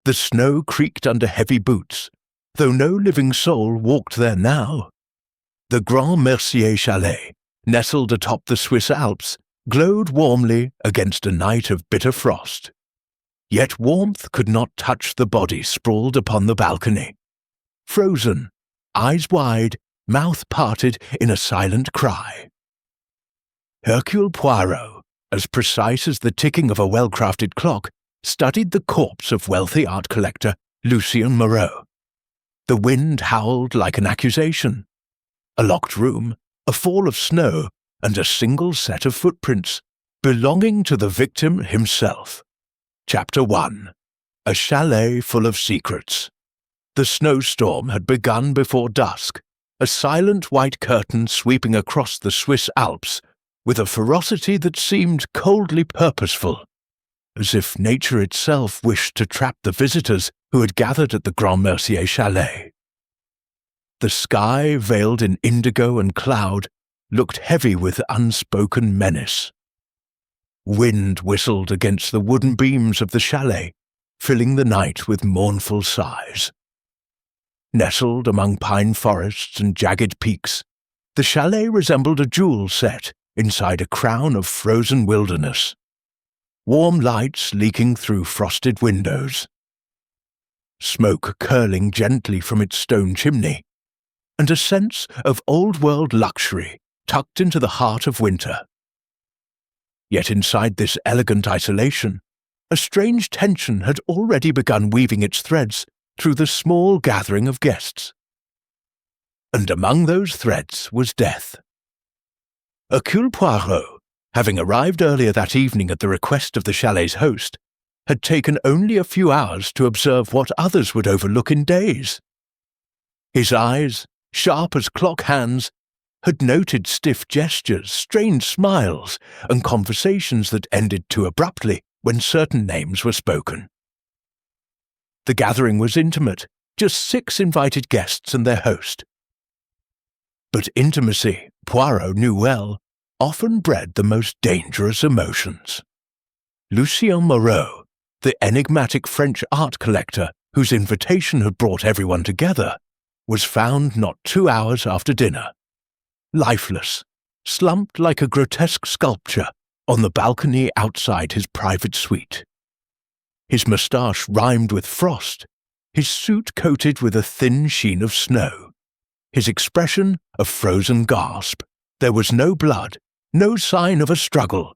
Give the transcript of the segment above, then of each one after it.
The snow creaked under heavy boots, though no living soul walked there now. The Grand Mercier Chalet, nestled atop the Swiss Alps, glowed warmly against a night of bitter frost. Yet warmth could not touch the body sprawled upon the balcony. Frozen, eyes wide, mouth parted in a silent cry. Hercule Poirot, as precise as the ticking of a well-crafted clock, studied the corpse of wealthy art collector Lucien Moreau. The wind howled like an accusation. A locked room, a fall of snow, and a single set of footprints, belonging to the victim himself. Chapter 1. A chalet full of secrets. The snowstorm had begun before dusk, a silent white curtain sweeping across the Swiss Alps, with a ferocity that seemed coldly purposeful, as if nature itself wished to trap the visitors who had gathered at the Grand Mercier Chalet. The sky, veiled in indigo and cloud, looked heavy with unspoken menace. Wind whistled against the wooden beams of the chalet, filling the night with mournful sighs. Nestled among pine forests and jagged peaks, the chalet resembled a jewel set inside a crown of frozen wilderness. Warm lights leaking through frosted windows. Smoke curling gently from its stone chimney, and a sense of old-world luxury tucked into the heart of winter. Yet inside this elegant isolation, a strange tension had already begun weaving its threads through the small gathering of guests. And among those threads was death. Hercule Poirot, having arrived earlier that evening at the request of the chalet's host, had taken only a few hours to observe what others would overlook in days. His eyes, sharp as clock hands, had noted stiff gestures, strange smiles, and conversations that ended too abruptly when certain names were spoken. The gathering was intimate, just 6 invited guests and their host. But intimacy, Poirot knew well, often bred the most dangerous emotions. Lucien Moreau, the enigmatic French art collector whose invitation had brought everyone together, was found not 2 hours after dinner, lifeless, slumped like a grotesque sculpture on the balcony outside his private suite. His moustache rimed with frost, his suit coated with a thin sheen of snow, his expression a frozen gasp. There was no blood, no sign of a struggle.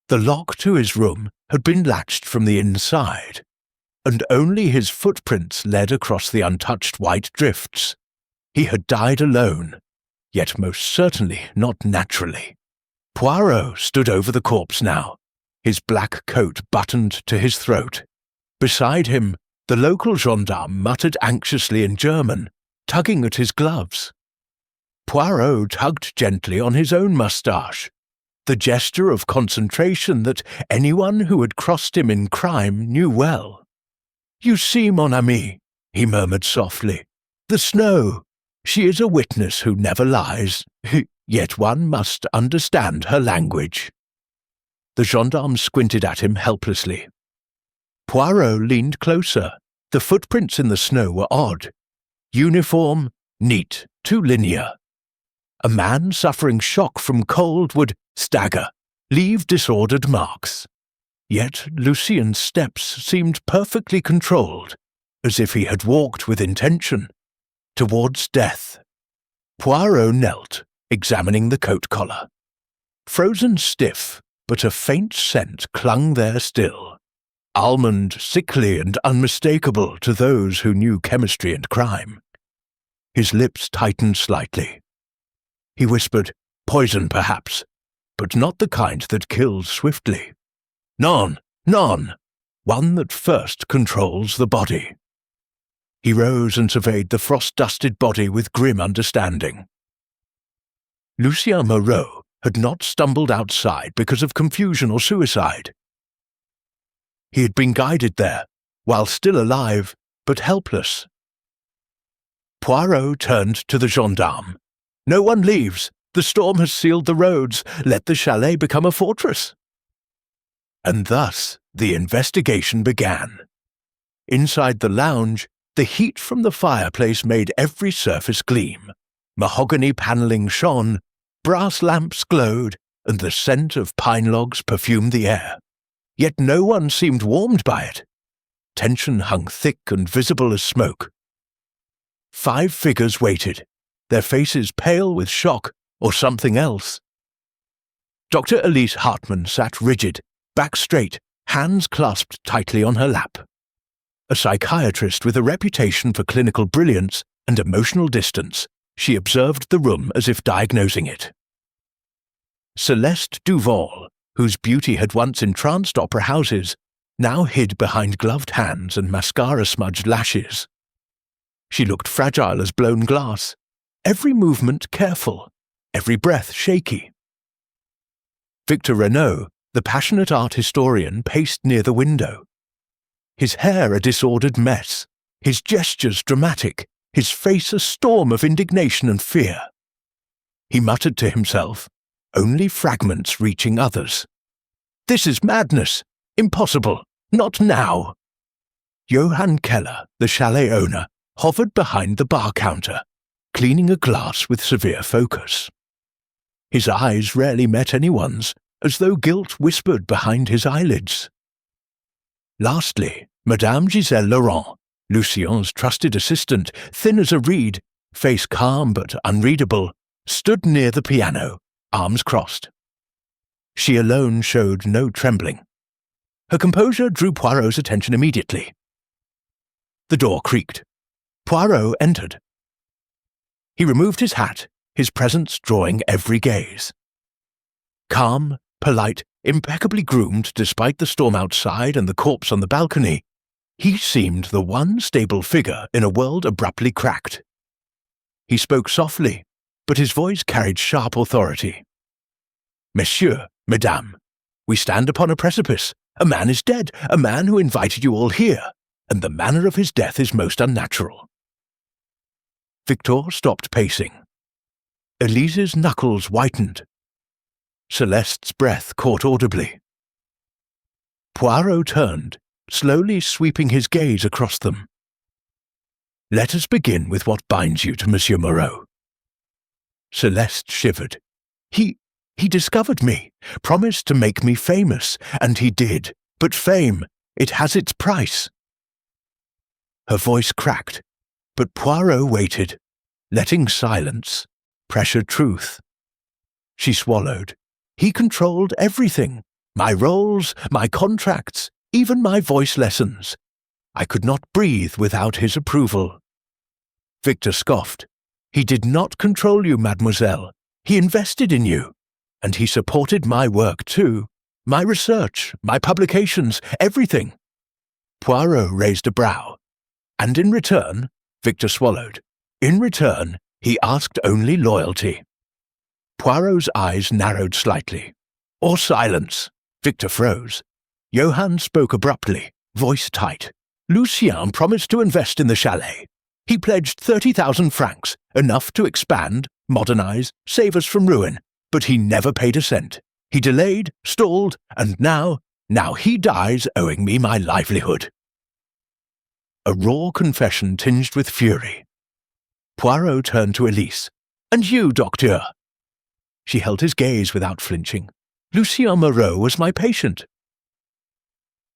The lock to his room had been latched from the inside, and only his footprints led across the untouched white drifts. He had died alone, yet most certainly not naturally. Poirot stood over the corpse now, his black coat buttoned to his throat. Beside him, the local gendarme muttered anxiously in German, tugging at his gloves. Poirot tugged gently on his own moustache, the gesture of concentration that anyone who had crossed him in crime knew well. "You see, mon ami," he murmured softly, "the snow. She is a witness who never lies, yet one must understand her language." The gendarme squinted at him helplessly. Poirot leaned closer. The footprints in the snow were odd. Uniform, neat, too linear. A man suffering shock from cold would stagger, leave disordered marks. Yet Lucien's steps seemed perfectly controlled, as if he had walked with intention, towards death. Poirot knelt, examining the coat collar. Frozen stiff, but a faint scent clung there still. Almond, sickly and unmistakable to those who knew chemistry and crime. His lips tightened slightly. He whispered, "Poison, perhaps, but not the kind that kills swiftly. Non, non, one that first controls the body." He rose and surveyed the frost-dusted body with grim understanding. Lucien Moreau had not stumbled outside because of confusion or suicide. He had been guided there, while still alive, but helpless. Poirot turned to the gendarme. "No one leaves. The storm has sealed the roads. Let the chalet become a fortress." And thus the investigation began. Inside the lounge, the heat from the fireplace made every surface gleam. Mahogany panelling shone, brass lamps glowed, and the scent of pine logs perfumed the air. Yet no one seemed warmed by it. Tension hung thick and visible as smoke. 5 figures waited, their faces pale with shock or something else. Dr. Elise Hartman sat rigid, back straight, hands clasped tightly on her lap. A psychiatrist with a reputation for clinical brilliance and emotional distance, she observed the room as if diagnosing it. Celeste Duval, whose beauty had once entranced opera houses, now hid behind gloved hands and mascara-smudged lashes. She looked fragile as blown glass, every movement careful, every breath shaky. Victor Renaud, the passionate art historian, paced near the window. His hair a disordered mess, his gestures dramatic, his face a storm of indignation and fear. He muttered to himself, only fragments reaching others. "This is madness! Impossible! Not now!" Johann Keller, the chalet owner, hovered behind the bar counter, cleaning a glass with severe focus. His eyes rarely met anyone's, as though guilt whispered behind his eyelids. Lastly, Madame Giselle Laurent, Lucien's trusted assistant, thin as a reed, face calm but unreadable, stood near the piano, arms crossed. She alone showed no trembling. Her composure drew Poirot's attention immediately. The door creaked. Poirot entered. He removed his hat, his presence drawing every gaze. Calm, polite, impeccably groomed despite the storm outside and the corpse on the balcony, he seemed the one stable figure in a world abruptly cracked. He spoke softly, but his voice carried sharp authority. "Messieurs, Mesdames, we stand upon a precipice. A man is dead, a man who invited you all here, and the manner of his death is most unnatural." Victor stopped pacing. Elise's knuckles whitened. Celeste's breath caught audibly. Poirot turned, slowly sweeping his gaze across them. "Let us begin with what binds you to Monsieur Moreau." Celeste shivered. He discovered me, promised to make me famous, and he did. But fame, it has its price. Her voice cracked, but Poirot waited, letting silence pressure truth. She swallowed. He controlled everything, my roles, my contracts, even my voice lessons. I could not breathe without his approval. Victor scoffed. "He did not control you, mademoiselle. He invested in you. And he supported my work too, my research, my publications, everything." Poirot raised a brow. "And in return," Victor swallowed, "in return, he asked only loyalty." Poirot's eyes narrowed slightly. "Or silence." Victor froze. Johann spoke abruptly, voice tight. "Lucien promised to invest in the chalet. He pledged 30,000 francs, enough to expand, modernize, save us from ruin. But he never paid a cent. He delayed, stalled, and now he dies owing me my livelihood." A raw confession tinged with fury. Poirot turned to Elise. "And you, docteur?" She held his gaze without flinching. "Lucien Moreau was my patient."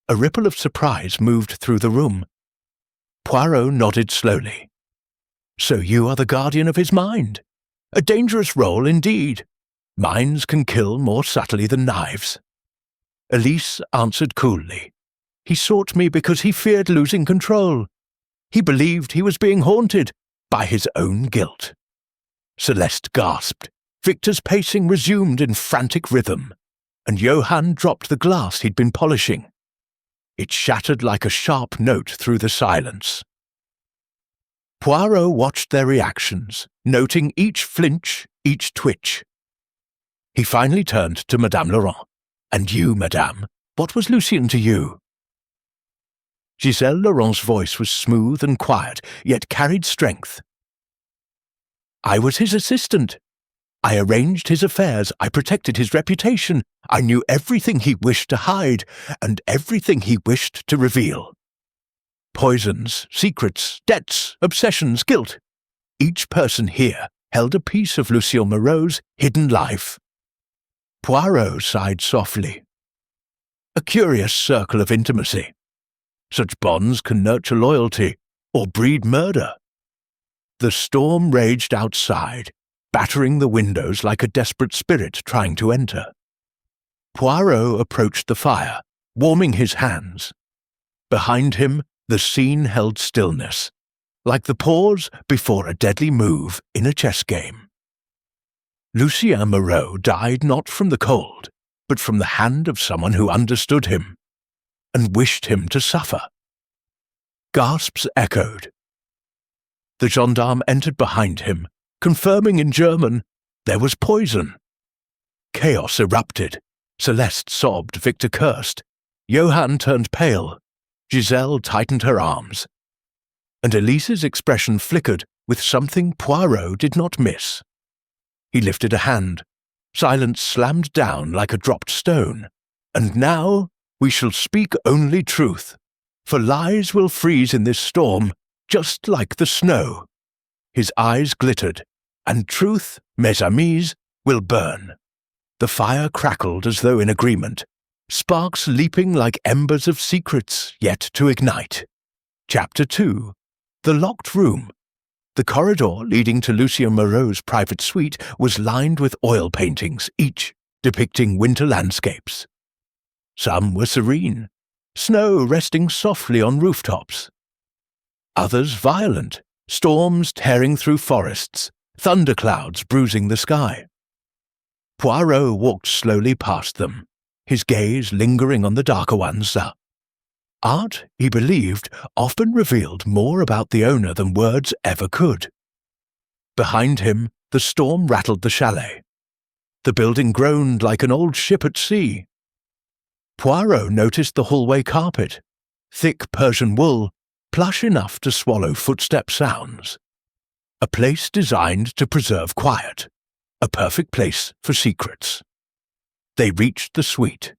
A ripple of surprise moved through the room. Poirot nodded slowly. "So you are the guardian of his mind. A dangerous role indeed. Minds can kill more subtly than knives." Elise answered coolly. "He sought me because he feared losing control. He believed he was being haunted by his own guilt." Celeste gasped. Victor's pacing resumed in frantic rhythm, and Johann dropped the glass he'd been polishing. It shattered like a sharp note through the silence. Poirot watched their reactions, noting each flinch, each twitch. He finally turned to Madame Laurent. "And you, Madame, what was Lucien to you?" Giselle Laurent's voice was smooth and quiet, yet carried strength. "I was his assistant. I arranged his affairs, I protected his reputation, I knew everything he wished to hide, and everything he wished to reveal." Poisons, secrets, debts, obsessions, guilt. Each person here held a piece of Lucien Moreau's hidden life. Poirot sighed softly. A curious circle of intimacy. Such bonds can nurture loyalty or breed murder. The storm raged outside, battering the windows like a desperate spirit trying to enter. Poirot approached the fire, warming his hands. Behind him, the scene held stillness, like the pause before a deadly move in a chess game. Lucien Moreau died not from the cold, but from the hand of someone who understood him and wished him to suffer. Gasps echoed. The gendarme entered behind him, confirming in German, there was poison. Chaos erupted. Celeste sobbed, Victor cursed. Johann turned pale. Giselle tightened her arms. And Elise's expression flickered with something Poirot did not miss. He lifted a hand. Silence slammed down like a dropped stone. And now we shall speak only truth, for lies will freeze in this storm, just like the snow. His eyes glittered, and truth, mes amis, will burn. The fire crackled as though in agreement, sparks leaping like embers of secrets yet to ignite. Chapter 2. The Locked Room. The corridor leading to Lucien Moreau's private suite was lined with oil paintings, each depicting winter landscapes. Some were serene, snow resting softly on rooftops. Others violent, storms tearing through forests, thunderclouds bruising the sky. Poirot walked slowly past them, his gaze lingering on the darker ones. Art, he believed, often revealed more about the owner than words ever could. Behind him, the storm rattled the chalet. The building groaned like an old ship at sea. Poirot noticed the hallway carpet, thick Persian wool, plush enough to swallow footstep sounds. A place designed to preserve quiet, a perfect place for secrets. They reached the suite.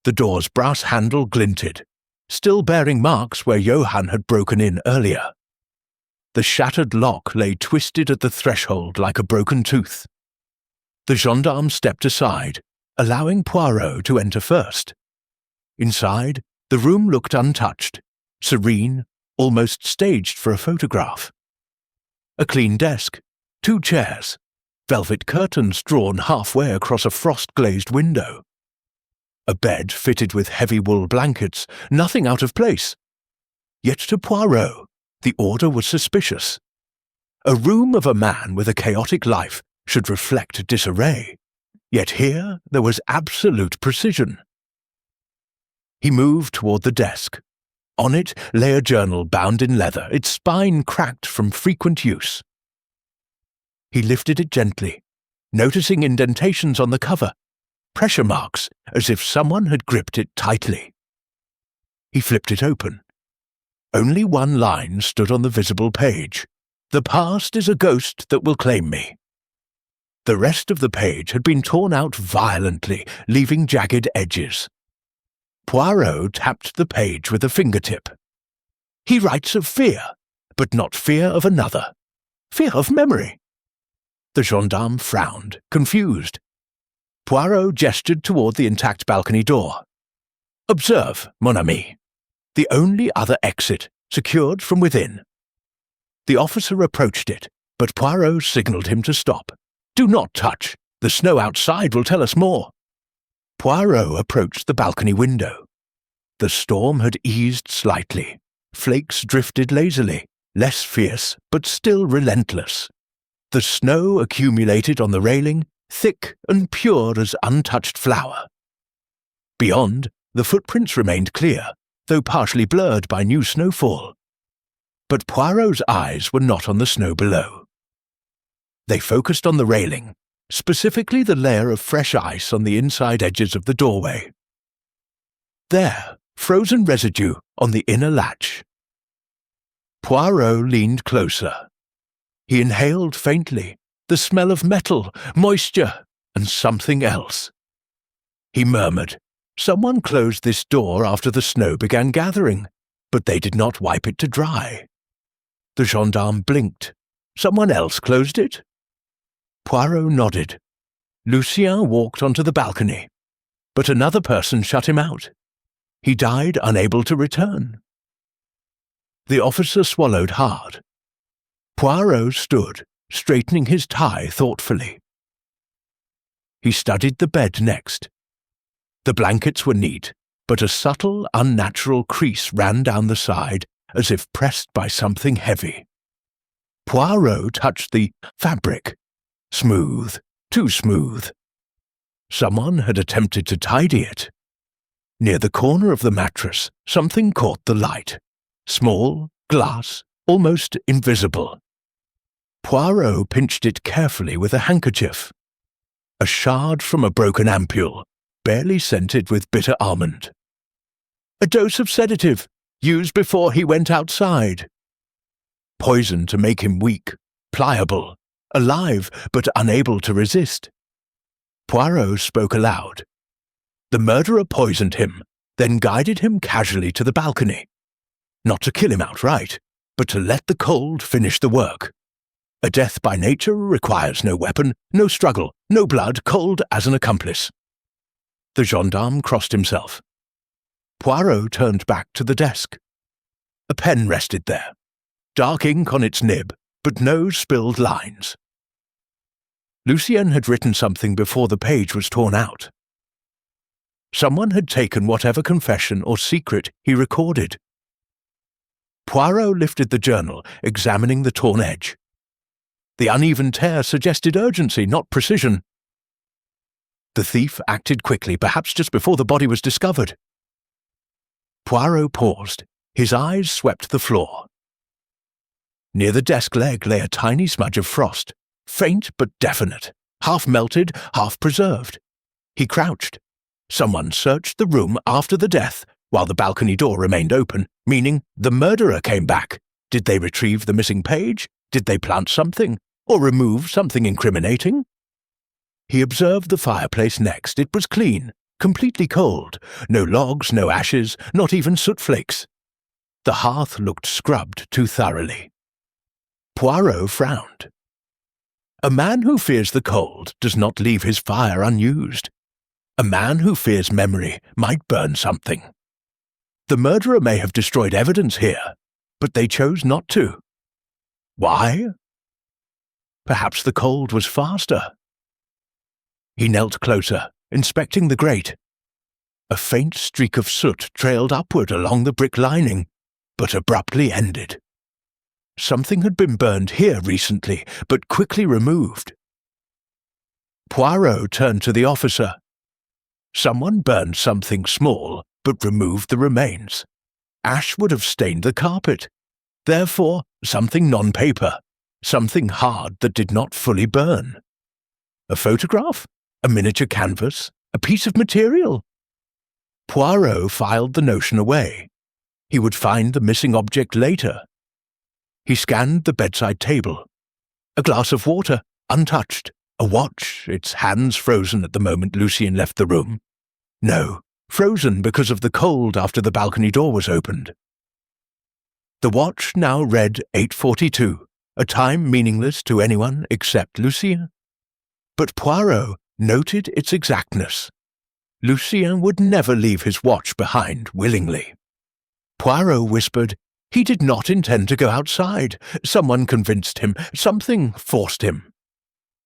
The door's brass handle glinted, still bearing marks where Johann had broken in earlier. The shattered lock lay twisted at the threshold like a broken tooth. The gendarme stepped aside, allowing Poirot to enter first. Inside, the room looked untouched, serene, almost staged for a photograph. A clean desk, 2 chairs, velvet curtains drawn halfway across a frost-glazed window. A bed fitted with heavy wool blankets, nothing out of place. Yet to Poirot, the order was suspicious. A room of a man with a chaotic life should reflect disarray, yet here there was absolute precision. He moved toward the desk. On it lay a journal bound in leather, its spine cracked from frequent use. He lifted it gently, noticing indentations on the cover, pressure marks as if someone had gripped it tightly. He flipped it open. Only one line stood on the visible page. The past is a ghost that will claim me. The rest of the page had been torn out violently, leaving jagged edges. Poirot tapped the page with a fingertip. He writes of fear, but not fear of another. Fear of memory. The gendarme frowned, confused. Poirot gestured toward the intact balcony door. Observe, mon ami. The only other exit, secured from within. The officer approached it, but Poirot signaled him to stop. Do not touch. The snow outside will tell us more. Poirot approached the balcony window. The storm had eased slightly. Flakes drifted lazily, less fierce, but still relentless. The snow accumulated on the railing, thick and pure as untouched flour. Beyond, the footprints remained clear, though partially blurred by new snowfall. But Poirot's eyes were not on the snow below. They focused on the railing, specifically the layer of fresh ice on the inside edges of the doorway. There, frozen residue on the inner latch. Poirot leaned closer. He inhaled faintly, the smell of metal, moisture, and something else. He murmured, "Someone closed this door after the snow began gathering. but they did not wipe it to dry. The gendarme blinked. Someone else closed it? Poirot nodded. Lucien walked onto the balcony, but another person shut him out. He died unable to return. The officer swallowed hard. Poirot stood, straightening his tie thoughtfully. He studied the bed next. The blankets were neat, but a subtle, unnatural crease ran down the side as if pressed by something heavy. Poirot touched the fabric. Smooth, too smooth. Someone had attempted to tidy it. Near the corner of the mattress, something caught the light. Small, glass, almost invisible. Poirot pinched it carefully with a handkerchief. A shard from a broken ampule, barely scented with bitter almond. A dose of sedative, used before he went outside. Poison to make him weak, pliable, alive but unable to resist. Poirot spoke aloud. The murderer poisoned him, then guided him casually to the balcony. Not to kill him outright, but to let the cold finish the work. A death by nature requires no weapon, no struggle, no blood, cold as an accomplice. The gendarme crossed himself. Poirot turned back to the desk. A pen rested there, dark ink on its nib, but no spilled lines. Lucien had written something before the page was torn out. Someone had taken whatever confession or secret he recorded. Poirot lifted the journal, examining the torn edge. The uneven tear suggested urgency, not precision. The thief acted quickly, perhaps just before the body was discovered. Poirot paused. His eyes swept the floor. Near the desk leg lay a tiny smudge of frost, faint but definite, half melted, half preserved. He crouched. Someone searched the room after the death, while the balcony door remained open, meaning the murderer came back. Did they retrieve the missing page? Did they plant something? Or remove something incriminating? He observed the fireplace next. It was clean, completely cold. No logs, no ashes, not even soot flakes. The hearth looked scrubbed too thoroughly. Poirot frowned. A man who fears the cold does not leave his fire unused. A man who fears memory might burn something. The murderer may have destroyed evidence here, but they chose not to. Why? Perhaps the cold was faster. He knelt closer, inspecting the grate. A faint streak of soot trailed upward along the brick lining, but abruptly ended. Something had been burned here recently, but quickly removed. Poirot turned to the officer. Someone burned something small, but removed the remains. Ash would have stained the carpet. Therefore, something non-paper, something hard that did not fully burn. A photograph? A miniature canvas? A piece of material? Poirot filed the notion away. He would find the missing object later. He scanned the bedside table. A glass of water, untouched. A watch, its hands frozen at the moment Lucien left the room. No, frozen because of the cold after the balcony door was opened. The watch now read 8:42, a time meaningless to anyone except Lucien. But Poirot noted its exactness. Lucien would never leave his watch behind willingly. Poirot whispered, he did not intend to go outside. Someone convinced him. Something forced him.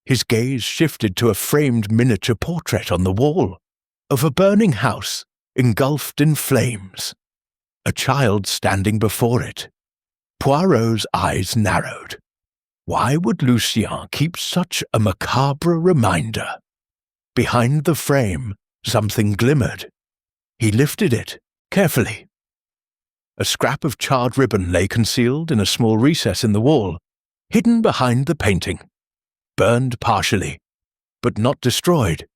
His gaze shifted to a framed miniature portrait on the wall, of a burning house, engulfed in flames. A child standing before it. Poirot's eyes narrowed. Why would Lucien keep such a macabre reminder? Behind the frame, something glimmered. He lifted it, carefully. A scrap of charred ribbon lay concealed in a small recess in the wall, hidden behind the painting. Burned partially, but not destroyed.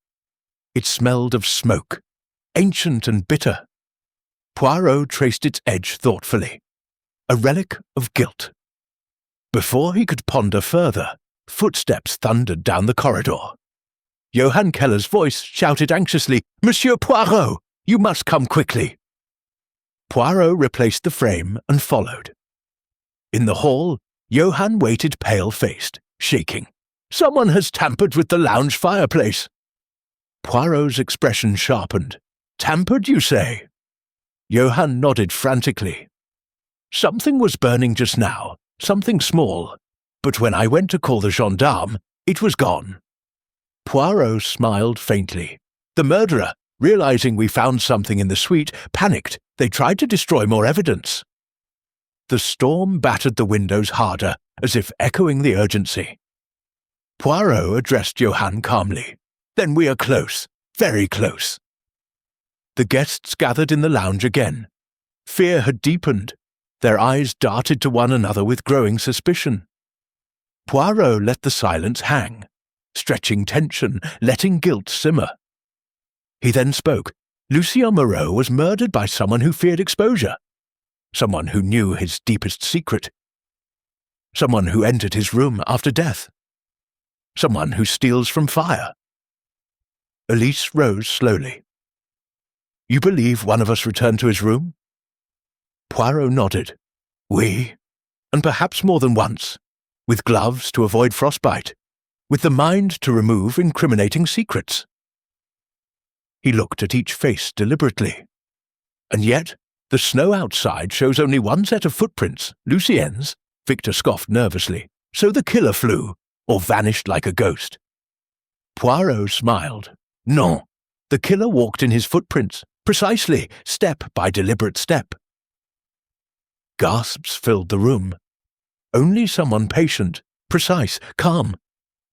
It smelled of smoke, ancient and bitter. Poirot traced its edge thoughtfully. A relic of guilt. Before he could ponder further, footsteps thundered down the corridor. Johann Keller's voice shouted anxiously, "Monsieur Poirot, you must come quickly." Poirot replaced the frame and followed. In the hall, Johann waited pale-faced, shaking. "Someone has tampered with the lounge fireplace." Poirot's expression sharpened. "Tampered, you say?" Johann nodded frantically. "Something was burning just now, something small, but when I went to call the gendarme, it was gone." Poirot smiled faintly. "The murderer, realizing we found something in the suite, panicked. They tried to destroy more evidence." The storm battered the windows harder, as if echoing the urgency. Poirot addressed Johann calmly. "Then we are close, very close." The guests gathered in the lounge again. Fear had deepened. Their eyes darted to one another with growing suspicion. Poirot let the silence hang, stretching tension, letting guilt simmer. He then spoke. Lucien Moreau was murdered by someone who feared exposure, someone who knew his deepest secret, someone who entered his room after death, someone who steals from fire. Elise rose slowly. "You believe one of us returned to his room?" Poirot nodded. "We, and perhaps more than once, with gloves to avoid frostbite, with the mind to remove incriminating secrets." He looked at each face deliberately. "And yet, the snow outside shows only one set of footprints, Lucien's," Victor scoffed nervously. "So the killer flew, or vanished like a ghost." Poirot smiled. "Non, the killer walked in his footprints, precisely, step by deliberate step." Gasps filled the room. Only someone patient, precise, calm.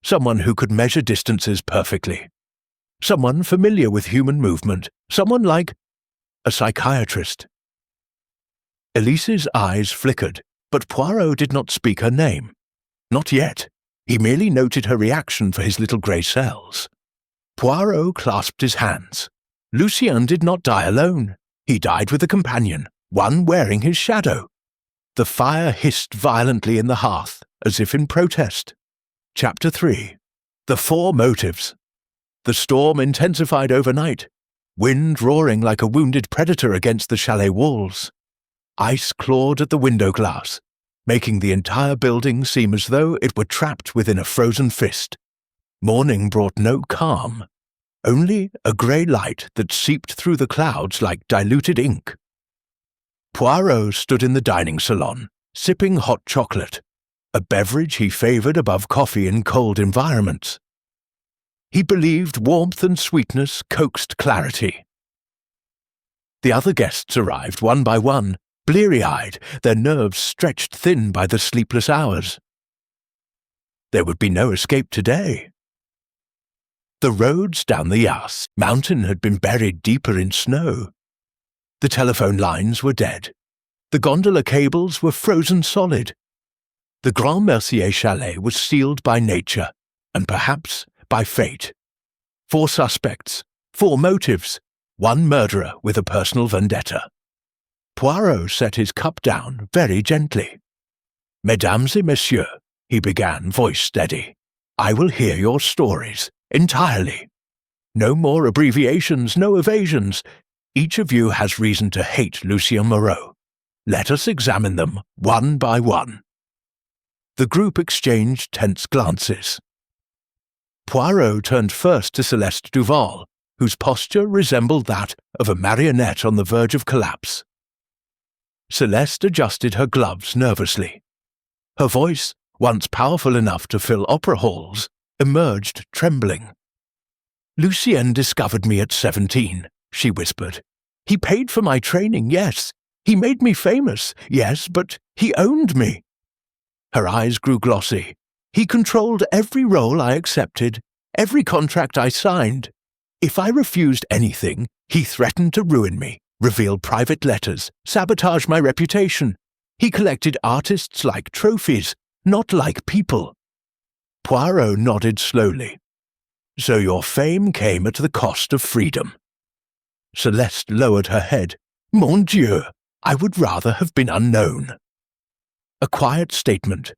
Someone who could measure distances perfectly. Someone familiar with human movement. Someone like a psychiatrist. Elise's eyes flickered, but Poirot did not speak her name. Not yet. He merely noted her reaction for his little grey cells. Poirot clasped his hands. Lucien did not die alone. He died with a companion, one wearing his shadow. The fire hissed violently in the hearth, as if in protest. Chapter 3. The Four Motives. The storm intensified overnight, wind roaring like a wounded predator against the chalet walls. Ice clawed at the window glass, making the entire building seem as though it were trapped within a frozen fist. Morning brought no calm, only a grey light that seeped through the clouds like diluted ink. Poirot stood in the dining salon, sipping hot chocolate, a beverage he favoured above coffee in cold environments. He believed warmth and sweetness coaxed clarity. The other guests arrived one by one, bleary-eyed, their nerves stretched thin by the sleepless hours. There would be no escape today. The roads down the Yass mountain had been buried deeper in snow. The telephone lines were dead. The gondola cables were frozen solid. The Grand Mercier Chalet was sealed by nature, and perhaps by fate. 4 suspects, 4 motives, 1 murderer with a personal vendetta. Poirot set his cup down very gently. "Mesdames et messieurs," he began, voice steady, "I will hear your stories, entirely. No more abbreviations, no evasions. Each of you has reason to hate Lucien Moreau. Let us examine them one by one." The group exchanged tense glances. Poirot turned first to Celeste Duval, whose posture resembled that of a marionette on the verge of collapse. Celeste adjusted her gloves nervously. Her voice, once powerful enough to fill opera halls, emerged trembling. "Lucien discovered me at 17, she whispered. "He paid for my training, yes. He made me famous, yes, but he owned me." Her eyes grew glossy. "He controlled every role I accepted, every contract I signed. If I refused anything, he threatened to ruin me, reveal private letters, sabotage my reputation. He collected artists like trophies, not like people." Poirot nodded slowly. "So your fame came at the cost of freedom." Celeste lowered her head. "Mon Dieu, I would rather have been unknown." A quiet statement,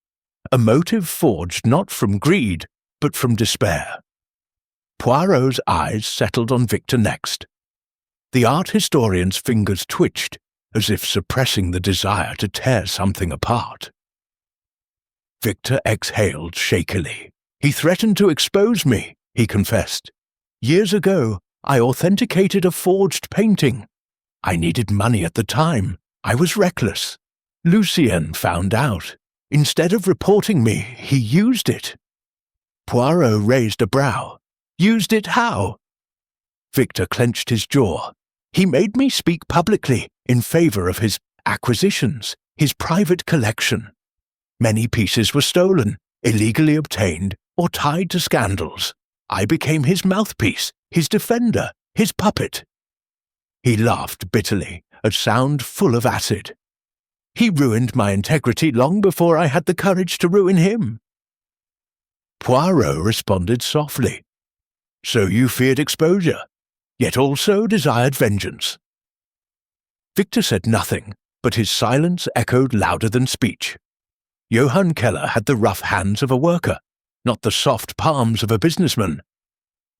a motive forged not from greed, but from despair. Poirot's eyes settled on Victor next. The art historian's fingers twitched, as if suppressing the desire to tear something apart. Victor exhaled shakily. "He threatened to expose me," he confessed. "Years ago, I authenticated a forged painting. I needed money at the time. I was reckless. Lucien found out. Instead of reporting me, he used it." Poirot raised a brow. "Used it how?" Victor clenched his jaw. "He made me speak publicly in favor of his acquisitions, his private collection. Many pieces were stolen, illegally obtained, or tied to scandals. I became his mouthpiece, his defender, his puppet." He laughed bitterly, a sound full of acid. "He ruined my integrity long before I had the courage to ruin him." Poirot responded softly. "So you feared exposure, yet also desired vengeance." Victor said nothing, but his silence echoed louder than speech. Johann Keller had the rough hands of a worker, not the soft palms of a businessman.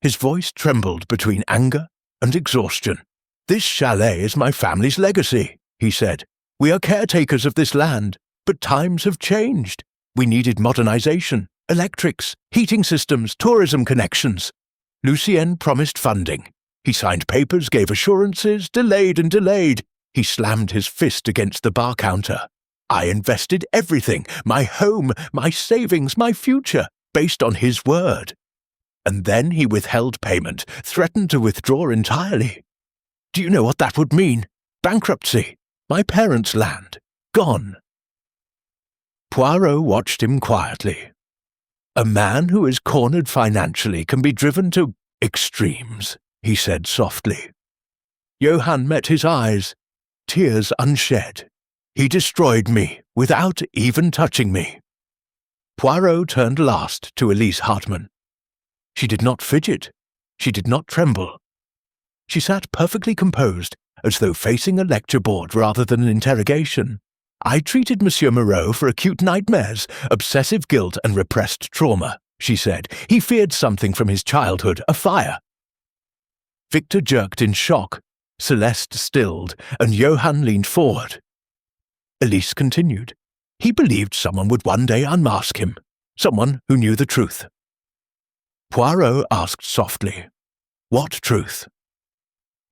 His voice trembled between anger and exhaustion. "This chalet is my family's legacy," he said. "We are caretakers of this land, but times have changed. We needed modernization, electrics, heating systems, tourism connections. Lucien promised funding. He signed papers, gave assurances, delayed and delayed. He slammed his fist against the bar counter. I invested everything, my home, my savings, my future, based on his word. And then he withheld payment, threatened to withdraw entirely. Do you know what that would mean? Bankruptcy. My parents' land. Gone." Poirot watched him quietly. "A man who is cornered financially can be driven to extremes," he said softly. Johann met his eyes, tears unshed. "He destroyed me without even touching me." Poirot turned last to Elise Hartmann. She did not fidget. She did not tremble. She sat perfectly composed, as though facing a lecture board rather than an interrogation. "I treated Monsieur Moreau for acute nightmares, obsessive guilt and repressed trauma," she said. "He feared something from his childhood, a fire." Victor jerked in shock. Celeste stilled, and Johann leaned forward. Elise continued. "He believed someone would one day unmask him, someone who knew the truth." Poirot asked softly, "What truth?"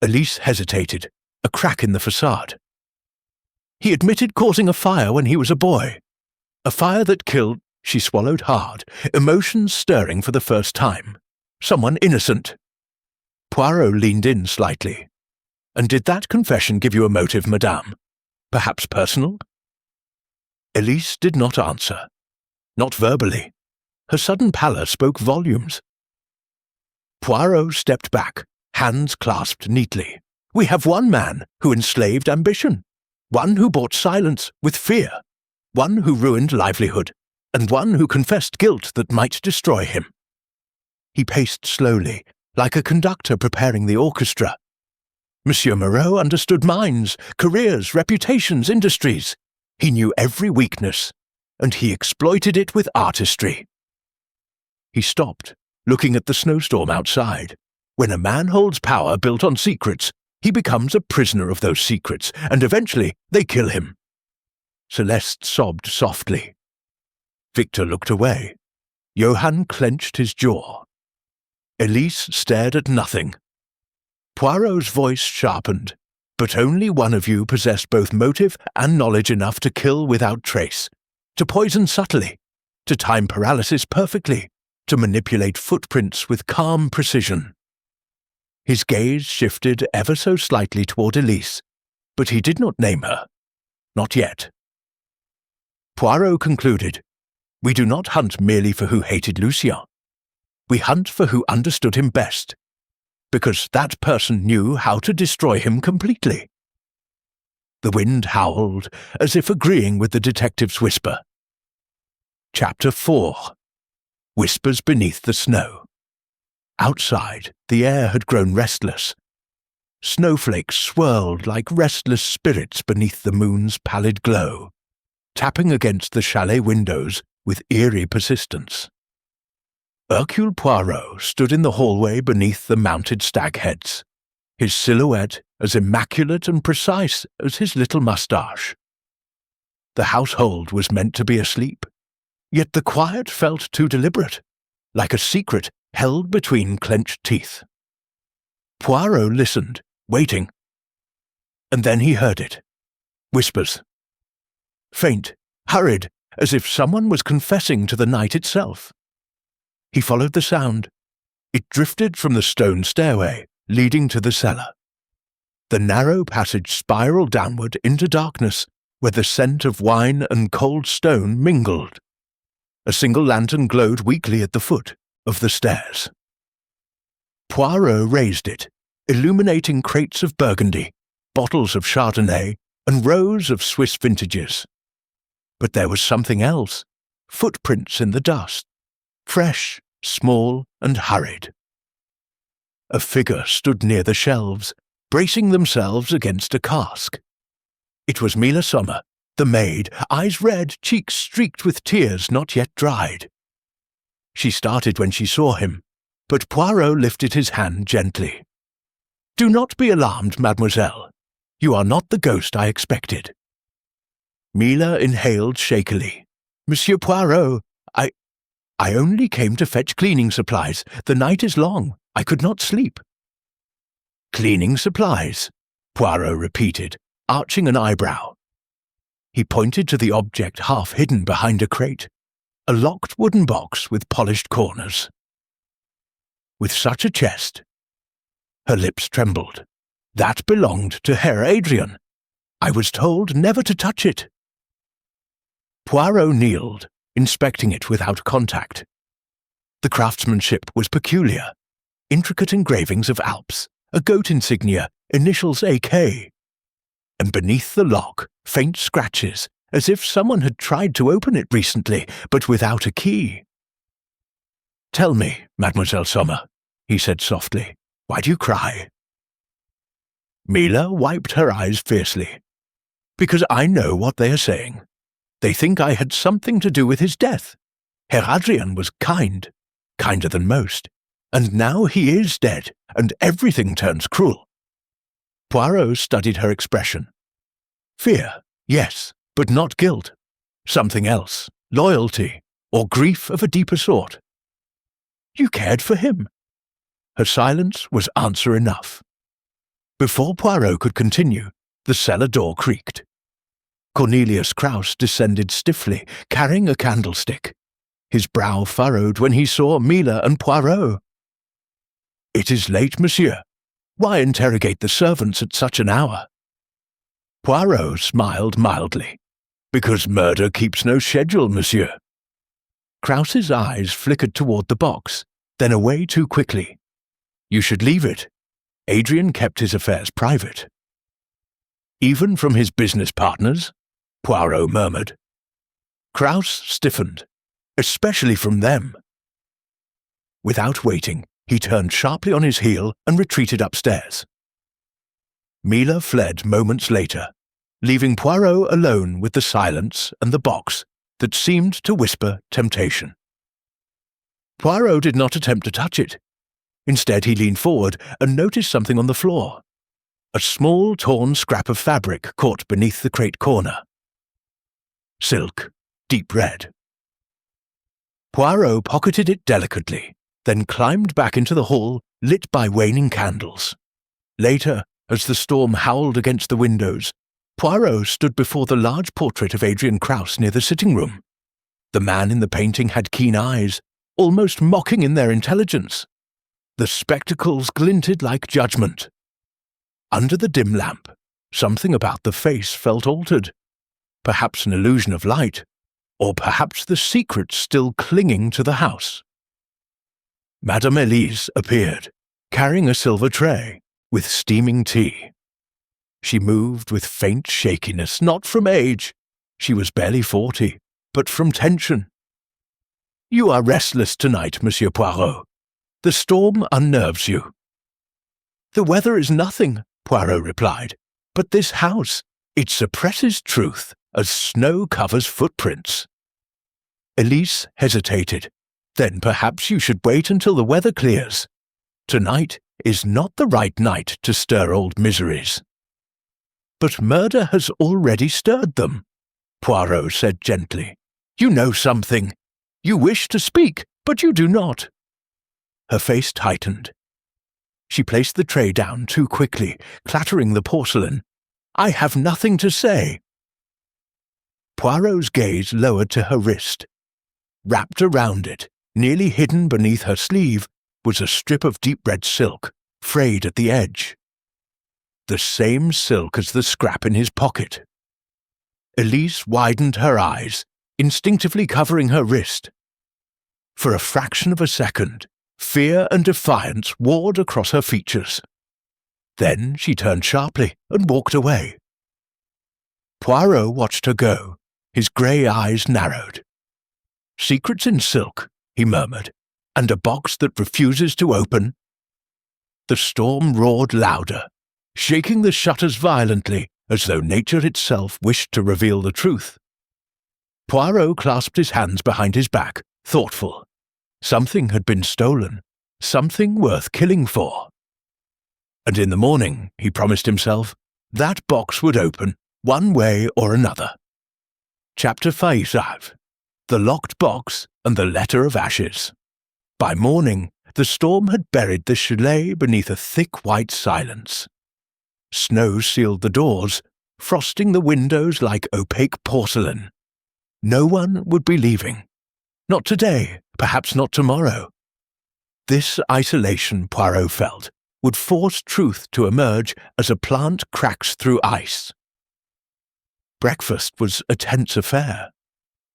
Elise hesitated, a crack in the facade. "He admitted causing a fire when he was a boy. A fire that killed," she swallowed hard, emotions stirring for the first time. "Someone innocent." Poirot leaned in slightly. "And did that confession give you a motive, madame? Perhaps personal?" Elise did not answer. Not verbally. Her sudden pallor spoke volumes. Poirot stepped back, hands clasped neatly. "We have one man who enslaved ambition, one who bought silence with fear, one who ruined livelihood, and one who confessed guilt that might destroy him." He paced slowly, like a conductor preparing the orchestra. Monsieur Moreau understood minds, careers, reputations, industries. He knew every weakness, and he exploited it with artistry. He stopped, looking at the snowstorm outside. When a man holds power built on secrets, he becomes a prisoner of those secrets, and eventually they kill him. Celeste sobbed softly. Victor looked away. Johann clenched his jaw. Elise stared at nothing. Poirot's voice sharpened. "But only one of you possessed both motive and knowledge enough to kill without trace, to poison subtly, to time paralysis perfectly, to manipulate footprints with calm precision." His gaze shifted ever so slightly toward Elise, but he did not name her. Not yet. Poirot concluded, "We do not hunt merely for who hated Lucien. We hunt for who understood him best, because that person knew how to destroy him completely." The wind howled, as if agreeing with the detective's whisper. Chapter 4. Whispers Beneath the Snow. Outside, the air had grown restless. Snowflakes swirled like restless spirits beneath the moon's pallid glow, tapping against the chalet windows with eerie persistence. Hercule Poirot stood in the hallway beneath the mounted stag heads. his silhouette as immaculate and precise as his little moustache. The household was meant to be asleep, yet the quiet felt too deliberate, like a secret held between clenched teeth. Poirot listened, waiting. And then he heard it. Whispers. Faint, hurried, as if someone was confessing to the night itself. He followed the sound. It drifted from the stone stairway, leading to the cellar. The narrow passage spiraled downward into darkness, where the scent of wine and cold stone mingled. A single lantern glowed weakly at the foot of the stairs. Poirot raised it, illuminating crates of Burgundy, bottles of Chardonnay, and rows of Swiss vintages. But there was something else, footprints in the dust, fresh, small, and hurried. A figure stood near the shelves, bracing themselves against a cask. It was Mila Sommer, the maid, eyes red, cheeks streaked with tears not yet dried. She started when she saw him, but Poirot lifted his hand gently. "Do not be alarmed, mademoiselle. You are not the ghost I expected." Mila inhaled shakily. "Monsieur Poirot, I only came to fetch cleaning supplies. The night is long. I could not sleep." "Cleaning supplies," Poirot repeated, arching an eyebrow. He pointed to the object half hidden behind a crate, a locked wooden box with polished corners. "With such a chest—" Her lips trembled. "That belonged to Herr Adrian. I was told never to touch it." Poirot kneeled, inspecting it without contact. The craftsmanship was peculiar. Intricate engravings of Alps, a goat insignia, initials AK. And beneath the lock, faint scratches, as if someone had tried to open it recently, but without a key. "Tell me, Mademoiselle Sommer," he said softly, "why do you cry?" Mila wiped her eyes fiercely. "Because I know what they are saying. They think I had something to do with his death. Herr Adrian was kind, kinder than most, and now he is dead, and everything turns cruel." Poirot studied her expression. "Fear, yes, but not guilt. Something else, loyalty, or grief of a deeper sort." "You cared for him." Her silence was answer enough. Before Poirot could continue, the cellar door creaked. Cornelius Krauss descended stiffly, carrying a candlestick. His brow furrowed when he saw Mila and Poirot. "It is late, monsieur. Why interrogate the servants at such an hour?" Poirot smiled mildly. "Because murder keeps no schedule, monsieur." Krauss's eyes flickered toward the box, then away too quickly. "You should leave it. Adrian kept his affairs private." "Even from his business partners?" Poirot murmured. Krauss stiffened. "Especially from them." Without waiting, he turned sharply on his heel and retreated upstairs. Mila fled moments later, leaving Poirot alone with the silence and the box that seemed to whisper temptation. Poirot did not attempt to touch it. Instead, he leaned forward and noticed something on the floor. A small, torn scrap of fabric caught beneath the crate corner. Silk, deep red. Poirot pocketed it delicately, then climbed back into the hall, lit by waning candles. Later, as the storm howled against the windows, Poirot stood before the large portrait of Adrian Krauss near the sitting room. The man in the painting had keen eyes, almost mocking in their intelligence. The spectacles glinted like judgment. Under the dim lamp, something about the face felt altered. Perhaps an illusion of light, or perhaps the secret still clinging to the house. Madame Elise appeared, carrying a silver tray, with steaming tea. She moved with faint shakiness, not from age. She was barely 40, but from tension. "You are restless tonight, Monsieur Poirot. The storm unnerves you." "The weather is nothing," Poirot replied, "but this house, it suppresses truth as snow covers footprints." Elise hesitated. "Then perhaps you should wait until the weather clears. Tonight is not the right night to stir old miseries." "But murder has already stirred them," Poirot said gently. "You know something. You wish to speak, but you do not." Her face tightened. She placed the tray down too quickly, clattering the porcelain. "I have nothing to say." Poirot's gaze lowered to her wrist. Wrapped around it, nearly hidden beneath her sleeve, was a strip of deep red silk, frayed at the edge. The same silk as the scrap in his pocket. Elise widened her eyes, instinctively covering her wrist. For a fraction of a second, fear and defiance warred across her features. Then she turned sharply and walked away. Poirot watched her go, his grey eyes narrowed. "Secrets in silk," he murmured, "and a box that refuses to open." The storm roared louder, shaking the shutters violently, as though nature itself wished to reveal the truth. Poirot clasped his hands behind his back, thoughtful. Something had been stolen, something worth killing for. And in the morning, he promised himself, that box would open, one way or another. Chapter 5: The Locked Box and the Letter of Ashes. By morning, the storm had buried the chalet beneath a thick white silence. Snow sealed the doors, frosting the windows like opaque porcelain. No one would be leaving. Not today, perhaps not tomorrow. This isolation, Poirot felt, would force truth to emerge as a plant cracks through ice. Breakfast was a tense affair.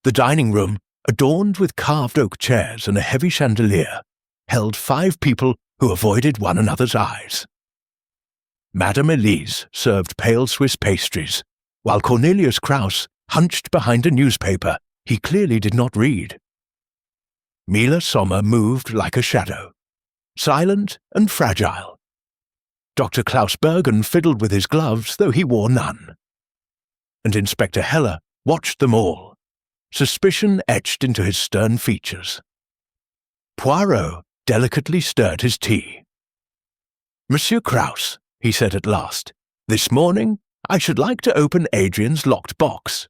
The dining room, adorned with carved oak chairs and a heavy chandelier, held 5 people who avoided one another's eyes. Madame Elise served pale Swiss pastries, while Cornelius Krauss hunched behind a newspaper he clearly did not read. Mila Sommer moved like a shadow, silent and fragile. Dr. Klaus Bergen fiddled with his gloves, though he wore none. And Inspector Heller watched them all, suspicion etched into his stern features. Poirot delicately stirred his tea. "Monsieur Krauss," he said at last, "this morning I should like to open Adrian's locked box."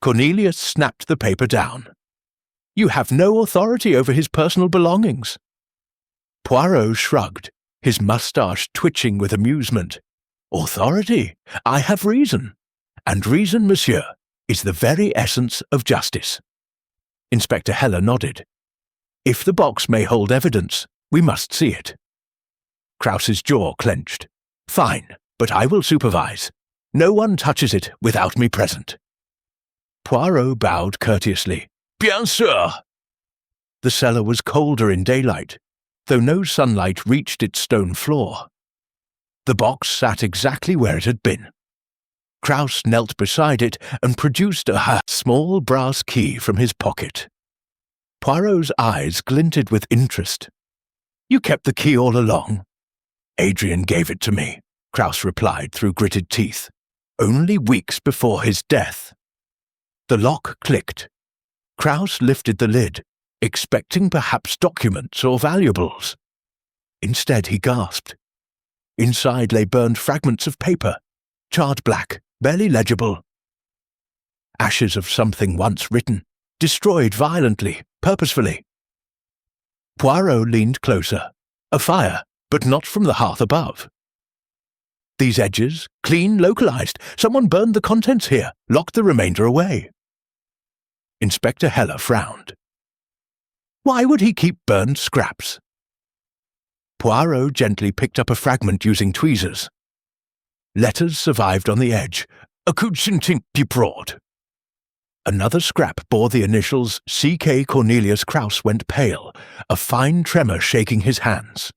Cornelius snapped the paper down. "You have no authority over his personal belongings." Poirot shrugged, his moustache twitching with amusement. "Authority? I have reason. And reason, monsieur, is the very essence of justice." Inspector Heller nodded. "If the box may hold evidence, we must see it." Krauss's jaw clenched. "Fine, but I will supervise. No one touches it without me present." Poirot bowed courteously. "Bien sûr." The cellar was colder in daylight, though no sunlight reached its stone floor. The box sat exactly where it had been. Krauss knelt beside it and produced a small brass key from his pocket. Poirot's eyes glinted with interest. "You kept the key all along?" "Adrian gave it to me," Krauss replied through gritted teeth. "Only weeks before his death." The lock clicked. Krauss lifted the lid, expecting perhaps documents or valuables. Instead he gasped. Inside lay burned fragments of paper, charred black, barely legible. Ashes of something once written, destroyed violently, purposefully. Poirot leaned closer. A fire, but not from the hearth above. "These edges, clean, localized. Someone burned the contents here, locked the remainder away." Inspector Heller frowned. "Why would he keep burned scraps?" Poirot gently picked up a fragment using tweezers. Letters survived on the edge. "A couchinting broad." Another scrap bore the initials C.K. Cornelius Krauss went pale, a fine tremor shaking his hands.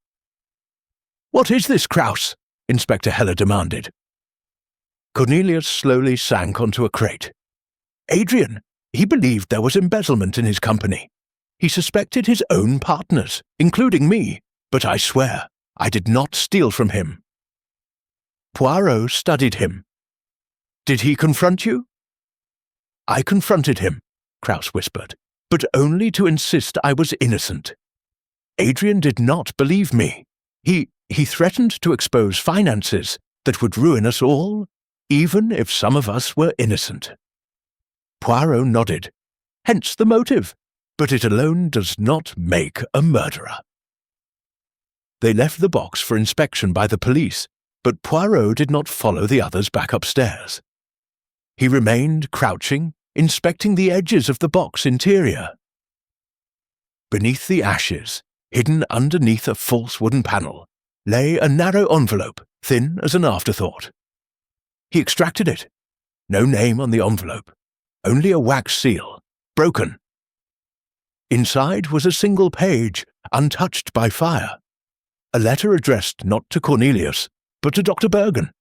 "What is this, Krauss?" Inspector Heller demanded. Cornelius slowly sank onto a crate. "Adrian, he believed there was embezzlement in his company. He suspected his own partners, including me, but I swear I did not steal from him." Poirot studied him. "Did he confront you?" "I confronted him," Krauss whispered, "but only to insist I was innocent. Adrian did not believe me. He threatened to expose finances that would ruin us all, even if some of us were innocent. Poirot nodded. Hence the motive, but it alone does not make a murderer. They left the box for inspection by the police, but Poirot did not follow the others back upstairs. He remained crouching, inspecting the edges of the box interior. Beneath the ashes, hidden underneath a false wooden panel, lay a narrow envelope, thin as an afterthought. He extracted it. No name on the envelope, only a wax seal, broken. Inside was a single page, untouched by fire. A letter addressed not to Cornelius, but to Dr. Bergen.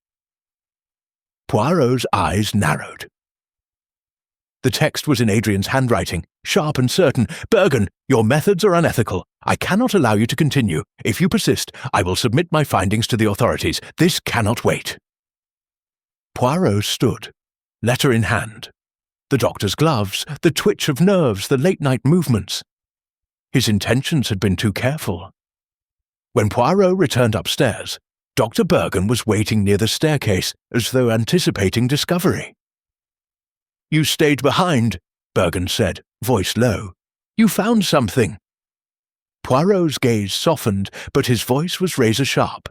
Poirot's eyes narrowed. The text was in Adrian's handwriting, sharp and certain. Bergen, your methods are unethical. I cannot allow you to continue. If you persist, I will submit my findings to the authorities. This cannot wait. Poirot stood, letter in hand. The doctor's gloves, the twitch of nerves, the late-night movements. His intentions had been too careful. When Poirot returned upstairs, Dr. Bergen was waiting near the staircase, as though anticipating discovery. You stayed behind, Bergen said, voice low. You found something. Poirot's gaze softened, but his voice was razor-sharp.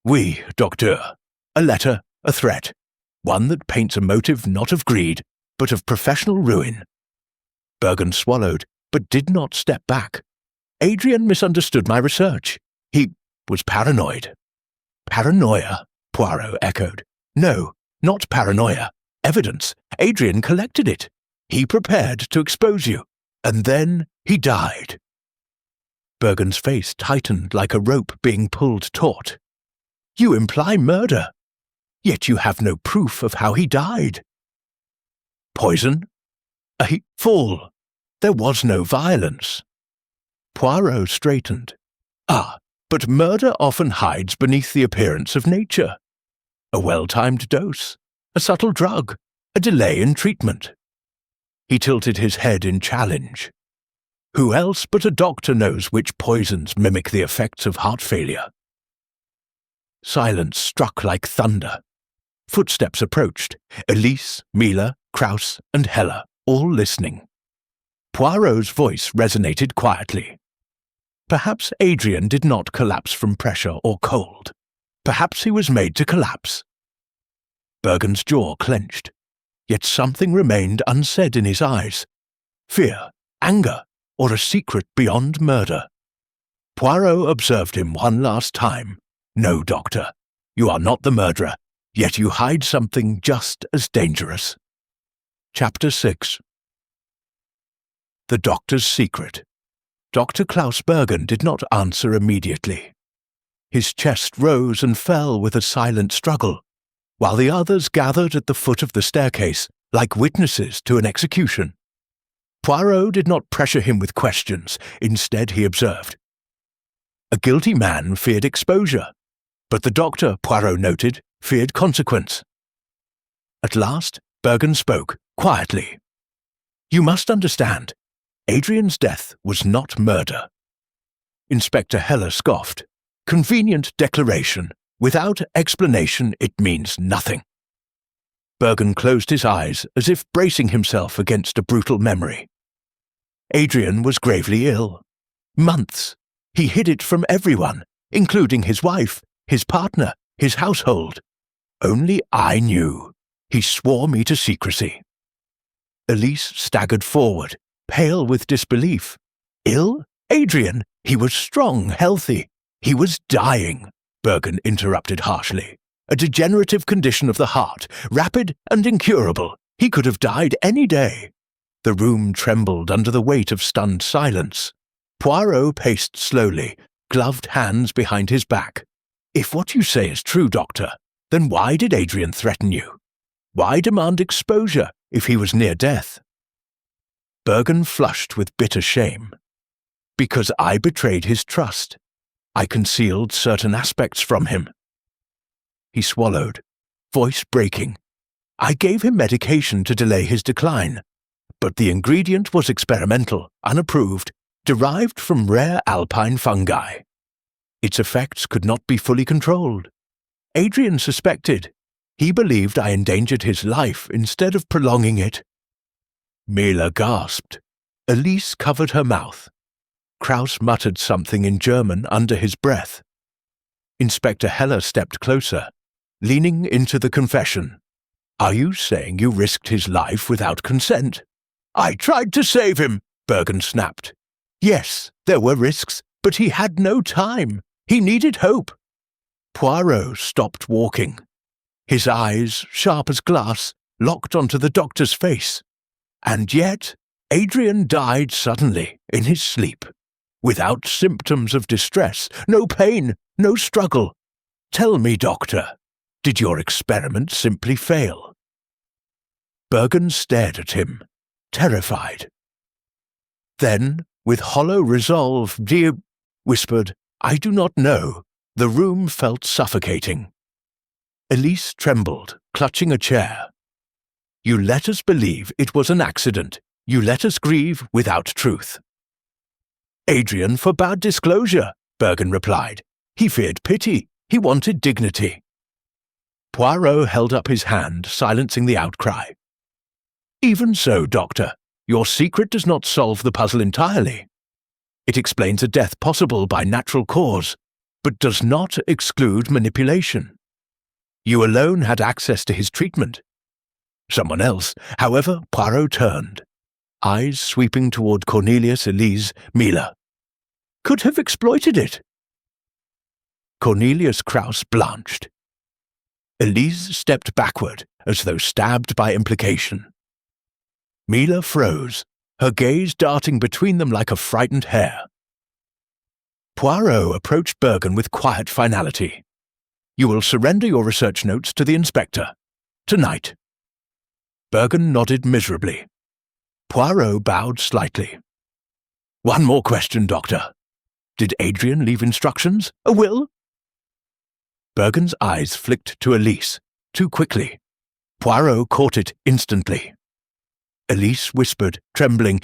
Oui, docteur. A letter, a threat. One that paints a motive not of greed, but of professional ruin. Bergen swallowed, but did not step back. Adrian misunderstood my research. He was paranoid. Paranoia, Poirot echoed. No, not paranoia. Evidence. Adrian collected it. He prepared to expose you. And then he died. Bergen's face tightened like a rope being pulled taut. You imply murder. Yet you have no proof of how he died. Poison? A fall. There was no violence. Poirot straightened. But murder often hides beneath the appearance of nature. A well-timed dose, a subtle drug, a delay in treatment. He tilted his head in challenge. Who else but a doctor knows which poisons mimic the effects of heart failure? Silence struck like thunder. Footsteps approached. Elise, Mila, Kraus, and Hella, all listening. Poirot's voice resonated quietly. Perhaps Adrian did not collapse from pressure or cold. Perhaps he was made to collapse. Bergen's jaw clenched, yet something remained unsaid in his eyes. Fear, anger, or a secret beyond murder. Poirot observed him one last time. No, doctor, you are not the murderer, yet you hide something just as dangerous. Chapter 6. The Doctor's Secret. Dr. Klaus Bergen did not answer immediately. His chest rose and fell with a silent struggle, while the others gathered at the foot of the staircase, like witnesses to an execution. Poirot did not pressure him with questions. Instead, he observed. A guilty man feared exposure, but the doctor, Poirot noted, feared consequence. At last, Bergen spoke, quietly. You must understand, Adrian's death was not murder. Inspector Heller scoffed. Convenient declaration. Without explanation, it means nothing. Bergen closed his eyes as if bracing himself against a brutal memory. Adrian was gravely ill. Months. He hid it from everyone, including his wife, his partner, his household. Only I knew. He swore me to secrecy. Elise staggered forward, pale with disbelief. Ill? Adrian! He was strong, healthy. He was dying, Bergen interrupted harshly. A degenerative condition of the heart, rapid and incurable. He could have died any day. The room trembled under the weight of stunned silence. Poirot paced slowly, gloved hands behind his back. If what you say is true, Doctor, then why did Adrian threaten you? Why demand exposure if he was near death? Bergen flushed with bitter shame. Because I betrayed his trust. I concealed certain aspects from him. He swallowed, voice breaking. I gave him medication to delay his decline, but the ingredient was experimental, unapproved, derived from rare alpine fungi. Its effects could not be fully controlled. Adrian suspected. He believed I endangered his life instead of prolonging it. Mila gasped. Elise covered her mouth. Kraus muttered something in German under his breath. Inspector Heller stepped closer, leaning into the confession. "Are you saying you risked his life without consent?" "I tried to save him," Bergen snapped. "Yes, there were risks, but he had no time. He needed hope." Poirot stopped walking. His eyes, sharp as glass, locked onto the doctor's face. And yet, Adrian died suddenly, in his sleep, without symptoms of distress, no pain, no struggle. Tell me, doctor, did your experiment simply fail? Bergen stared at him, terrified. Then, with hollow resolve, dear, whispered, "I do not know." The room felt suffocating. Elise trembled, clutching a chair. "You let us believe it was an accident. You let us grieve without truth." "Adrian forbade disclosure," Bergen replied. "He feared pity. He wanted dignity." Poirot held up his hand, silencing the outcry. "Even so, Doctor, your secret does not solve the puzzle entirely. It explains a death possible by natural cause, but does not exclude manipulation. You alone had access to his treatment. Someone else, however, Poirot turned, eyes sweeping toward Cornelius, Elise, Mila, could have exploited it." Cornelius Kraus blanched. Elise stepped backward, as though stabbed by implication. Mila froze, her gaze darting between them like a frightened hare. Poirot approached Bergen with quiet finality. "You will surrender your research notes to the inspector. Tonight." Bergen nodded miserably. Poirot bowed slightly. "One more question, Doctor. Did Adrian leave instructions? A will?" Bergen's eyes flicked to Elise, too quickly. Poirot caught it instantly. Elise whispered, trembling,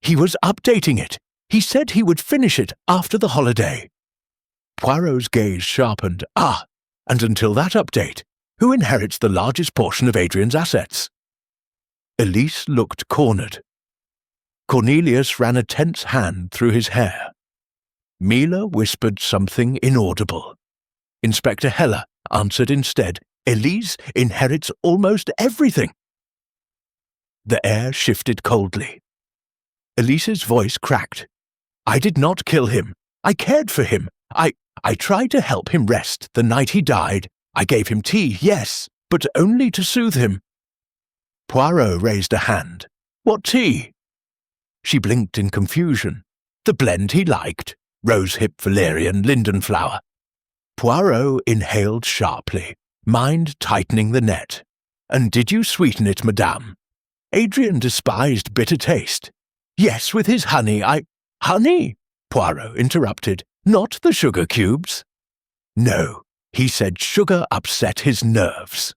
He was updating it. He said he would finish it after the holiday." Poirot's gaze sharpened. And until that update, who inherits the largest portion of Adrian's assets? Elise looked cornered. Cornelius ran a tense hand through his hair. Mila whispered something inaudible. Inspector Heller answered instead, "Elise inherits almost everything." The air shifted coldly. Elise's voice cracked. "I did not kill him. I cared for him. I tried to help him rest the night he died. I gave him tea, yes, but only to soothe him." Poirot raised a hand. "What tea?" She blinked in confusion. "The blend he liked. Rosehip, valerian, linden flower." Poirot inhaled sharply, mind tightening the net. "And did you sweeten it, madame?" Adrian despised bitter taste. "Yes, with his honey, Honey?" Poirot interrupted. "Not the sugar cubes." "No, he said sugar upset his nerves."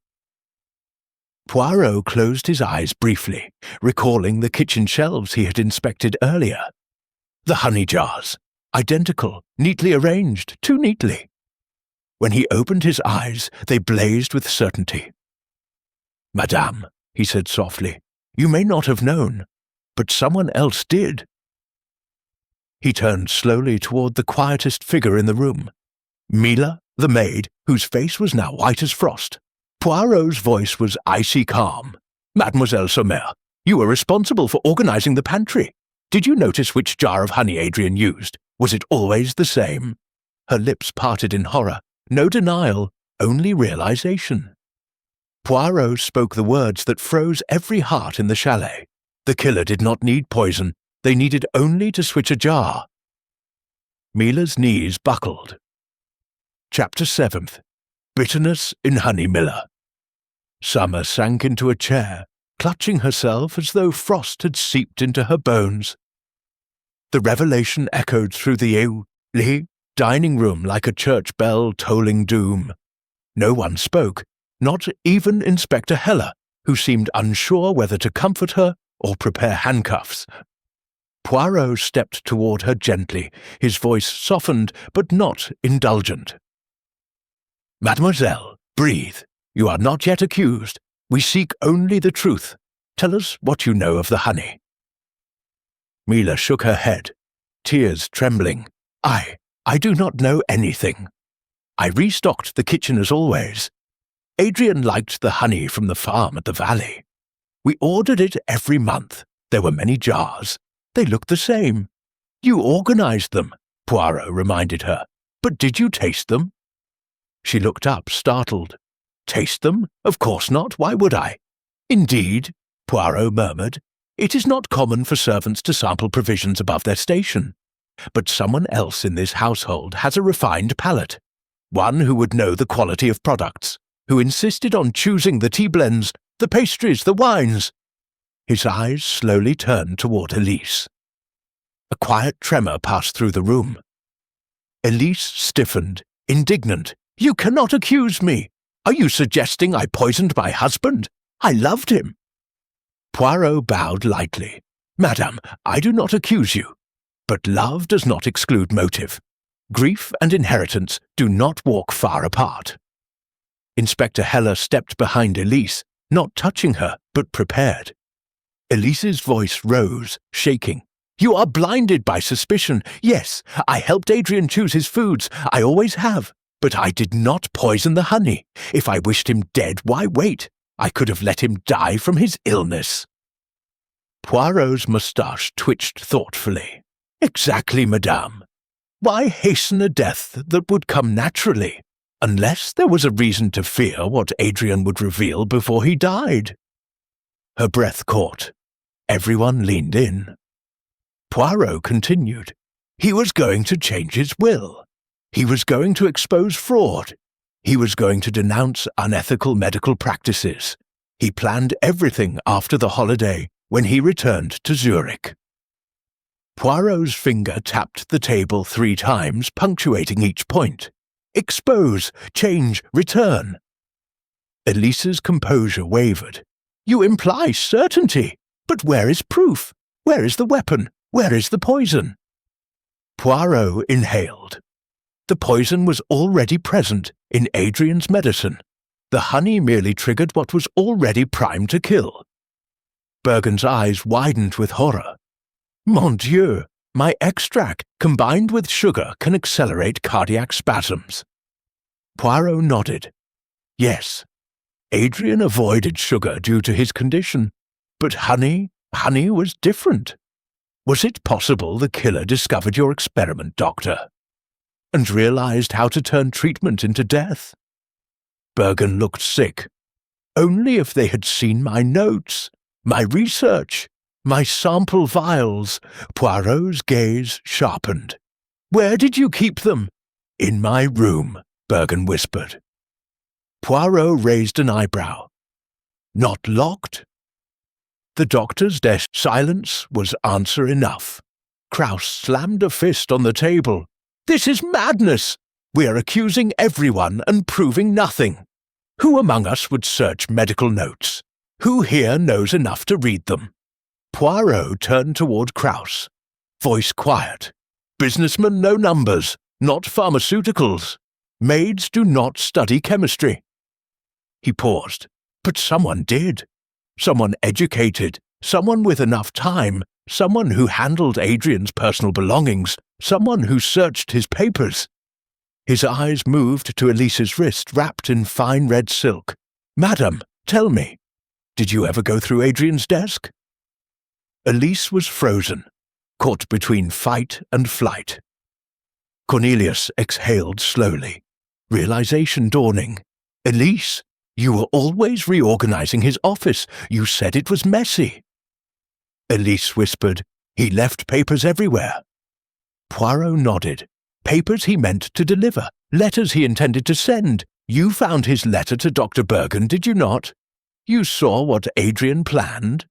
Poirot closed his eyes briefly, recalling the kitchen shelves he had inspected earlier. The honey jars, identical, neatly arranged, too neatly. When he opened his eyes, they blazed with certainty. "Madame," he said softly, "you may not have known, but someone else did." He turned slowly toward the quietest figure in the room. Mila, the maid, whose face was now white as frost. Poirot's voice was icy calm. "Mademoiselle Sommer, you were responsible for organizing the pantry. Did you notice which jar of honey Adrian used? Was it always the same?" Her lips parted in horror. No denial, only realization. Poirot spoke the words that froze every heart in the chalet. The killer did not need poison. They needed only to switch a jar. Mila's knees buckled. Chapter 7. Bitterness in Honey Miller. Summer sank into a chair, clutching herself as though frost had seeped into her bones. The revelation echoed through the dining room like a church bell tolling doom. No one spoke, not even Inspector Heller, who seemed unsure whether to comfort her or prepare handcuffs. Poirot stepped toward her gently, his voice softened but not indulgent. "Mademoiselle, breathe. You are not yet accused. We seek only the truth. Tell us what you know of the honey." Mila shook her head, tears trembling. I do not know anything. I restocked the kitchen as always. Adrian liked the honey from the farm at the valley. We ordered it every month. There were many jars. They looked the same. You organized them, Poirot reminded her. But did you taste them? She looked up, startled. Taste them? Of course not. Why would I? Indeed, Poirot murmured. It is not common for servants to sample provisions above their station. But someone else in this household has a refined palate. One who would know the quality of products, who insisted on choosing the tea blends, the pastries, the wines. His eyes slowly turned toward Elise. A quiet tremor passed through the room. Elise stiffened, indignant. You cannot accuse me. Are you suggesting I poisoned my husband? I loved him. Poirot bowed lightly. Madame, I do not accuse you. But love does not exclude motive. Grief and inheritance do not walk far apart. Inspector Heller stepped behind Elise, not touching her, but prepared. Elise's voice rose, shaking. You are blinded by suspicion. Yes, I helped Adrian choose his foods. I always have. But I did not poison the honey. If I wished him dead, why wait? I could have let him die from his illness. Poirot's moustache twitched thoughtfully. Exactly, madame. Why hasten a death that would come naturally, unless there was a reason to fear what Adrian would reveal before he died? Her breath caught. Everyone leaned in. Poirot continued. He was going to change his will. He was going to expose fraud. He was going to denounce unethical medical practices. He planned everything after the holiday when he returned to Zurich. Poirot's finger tapped the table 3 times, punctuating each point. Expose, change, return. Elise's composure wavered. You imply certainty. But where is proof? Where is the weapon? Where is the poison? Poirot inhaled. The poison was already present in Adrian's medicine. The honey merely triggered what was already primed to kill. Bergen's eyes widened with horror. Mon Dieu, my extract combined with sugar can accelerate cardiac spasms. Poirot nodded. Yes, Adrian avoided sugar due to his condition, but honey was different. Was it possible the killer discovered your experiment, Doctor, and realized how to turn treatment into death? Bergen looked sick. Only if they had seen my notes, my research, my sample vials. Poirot's gaze sharpened. Where did you keep them? In my room, Bergen whispered. Poirot raised an eyebrow. Not locked? The doctor's desk silence was answer enough. Kraus slammed a fist on the table. This is madness! We are accusing everyone and proving nothing. Who among us would search medical notes? Who here knows enough to read them? Poirot turned toward Kraus. Voice quiet. Businessmen know numbers, not pharmaceuticals. Maids do not study chemistry. He paused. But someone did. Someone educated, someone with enough time, someone who handled Adrian's personal belongings, someone who searched his papers. His eyes moved to Elise's wrist wrapped in fine red silk. Madam, tell me, did you ever go through Adrian's desk? Elise was frozen, caught between fight and flight. Cornelius exhaled slowly, realization dawning. Elise, you were always reorganizing his office. You said it was messy. Elise whispered, he left papers everywhere. Poirot nodded. Papers he meant to deliver, letters he intended to send. You found his letter to Dr. Bergen, did you not? You saw what Adrian planned?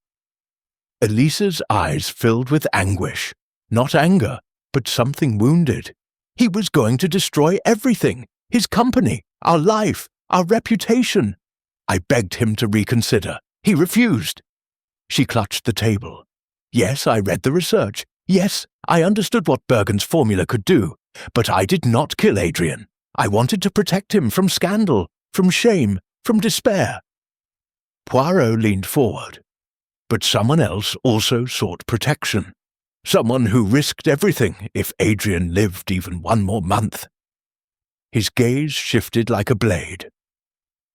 Elise's eyes filled with anguish. Not anger, but something wounded. He was going to destroy everything. His company, our life, our reputation. I begged him to reconsider. He refused. She clutched the table. Yes, I read the research. Yes, I understood what Bergen's formula could do, but I did not kill Adrian. I wanted to protect him from scandal, from shame, from despair. Poirot leaned forward. But someone else also sought protection. Someone who risked everything if Adrian lived even one more month. His gaze shifted like a blade.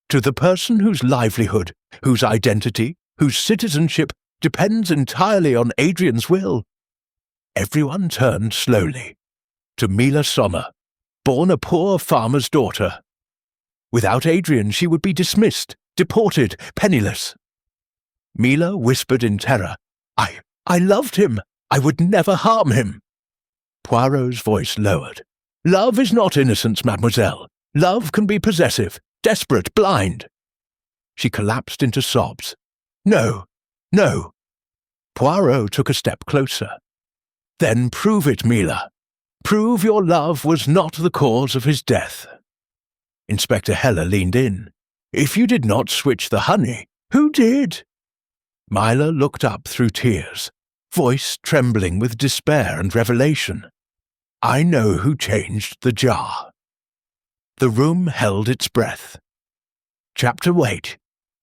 To the person whose livelihood, whose identity, whose citizenship depends entirely on Adrian's will. Everyone turned slowly. To Mila Sommer, born a poor farmer's daughter. Without Adrian, she would be dismissed, deported, penniless. Mila whispered in terror, I loved him. I would never harm him. Poirot's voice lowered. Love is not innocence, mademoiselle. Love can be possessive, desperate, blind. She collapsed into sobs. No, no. Poirot took a step closer. Then prove it, Mila. Prove your love was not the cause of his death. Inspector Heller leaned in. If you did not switch the honey, who did? Mila looked up through tears, voice trembling with despair and revelation. I know who changed the jar. The room held its breath. Chapter 8.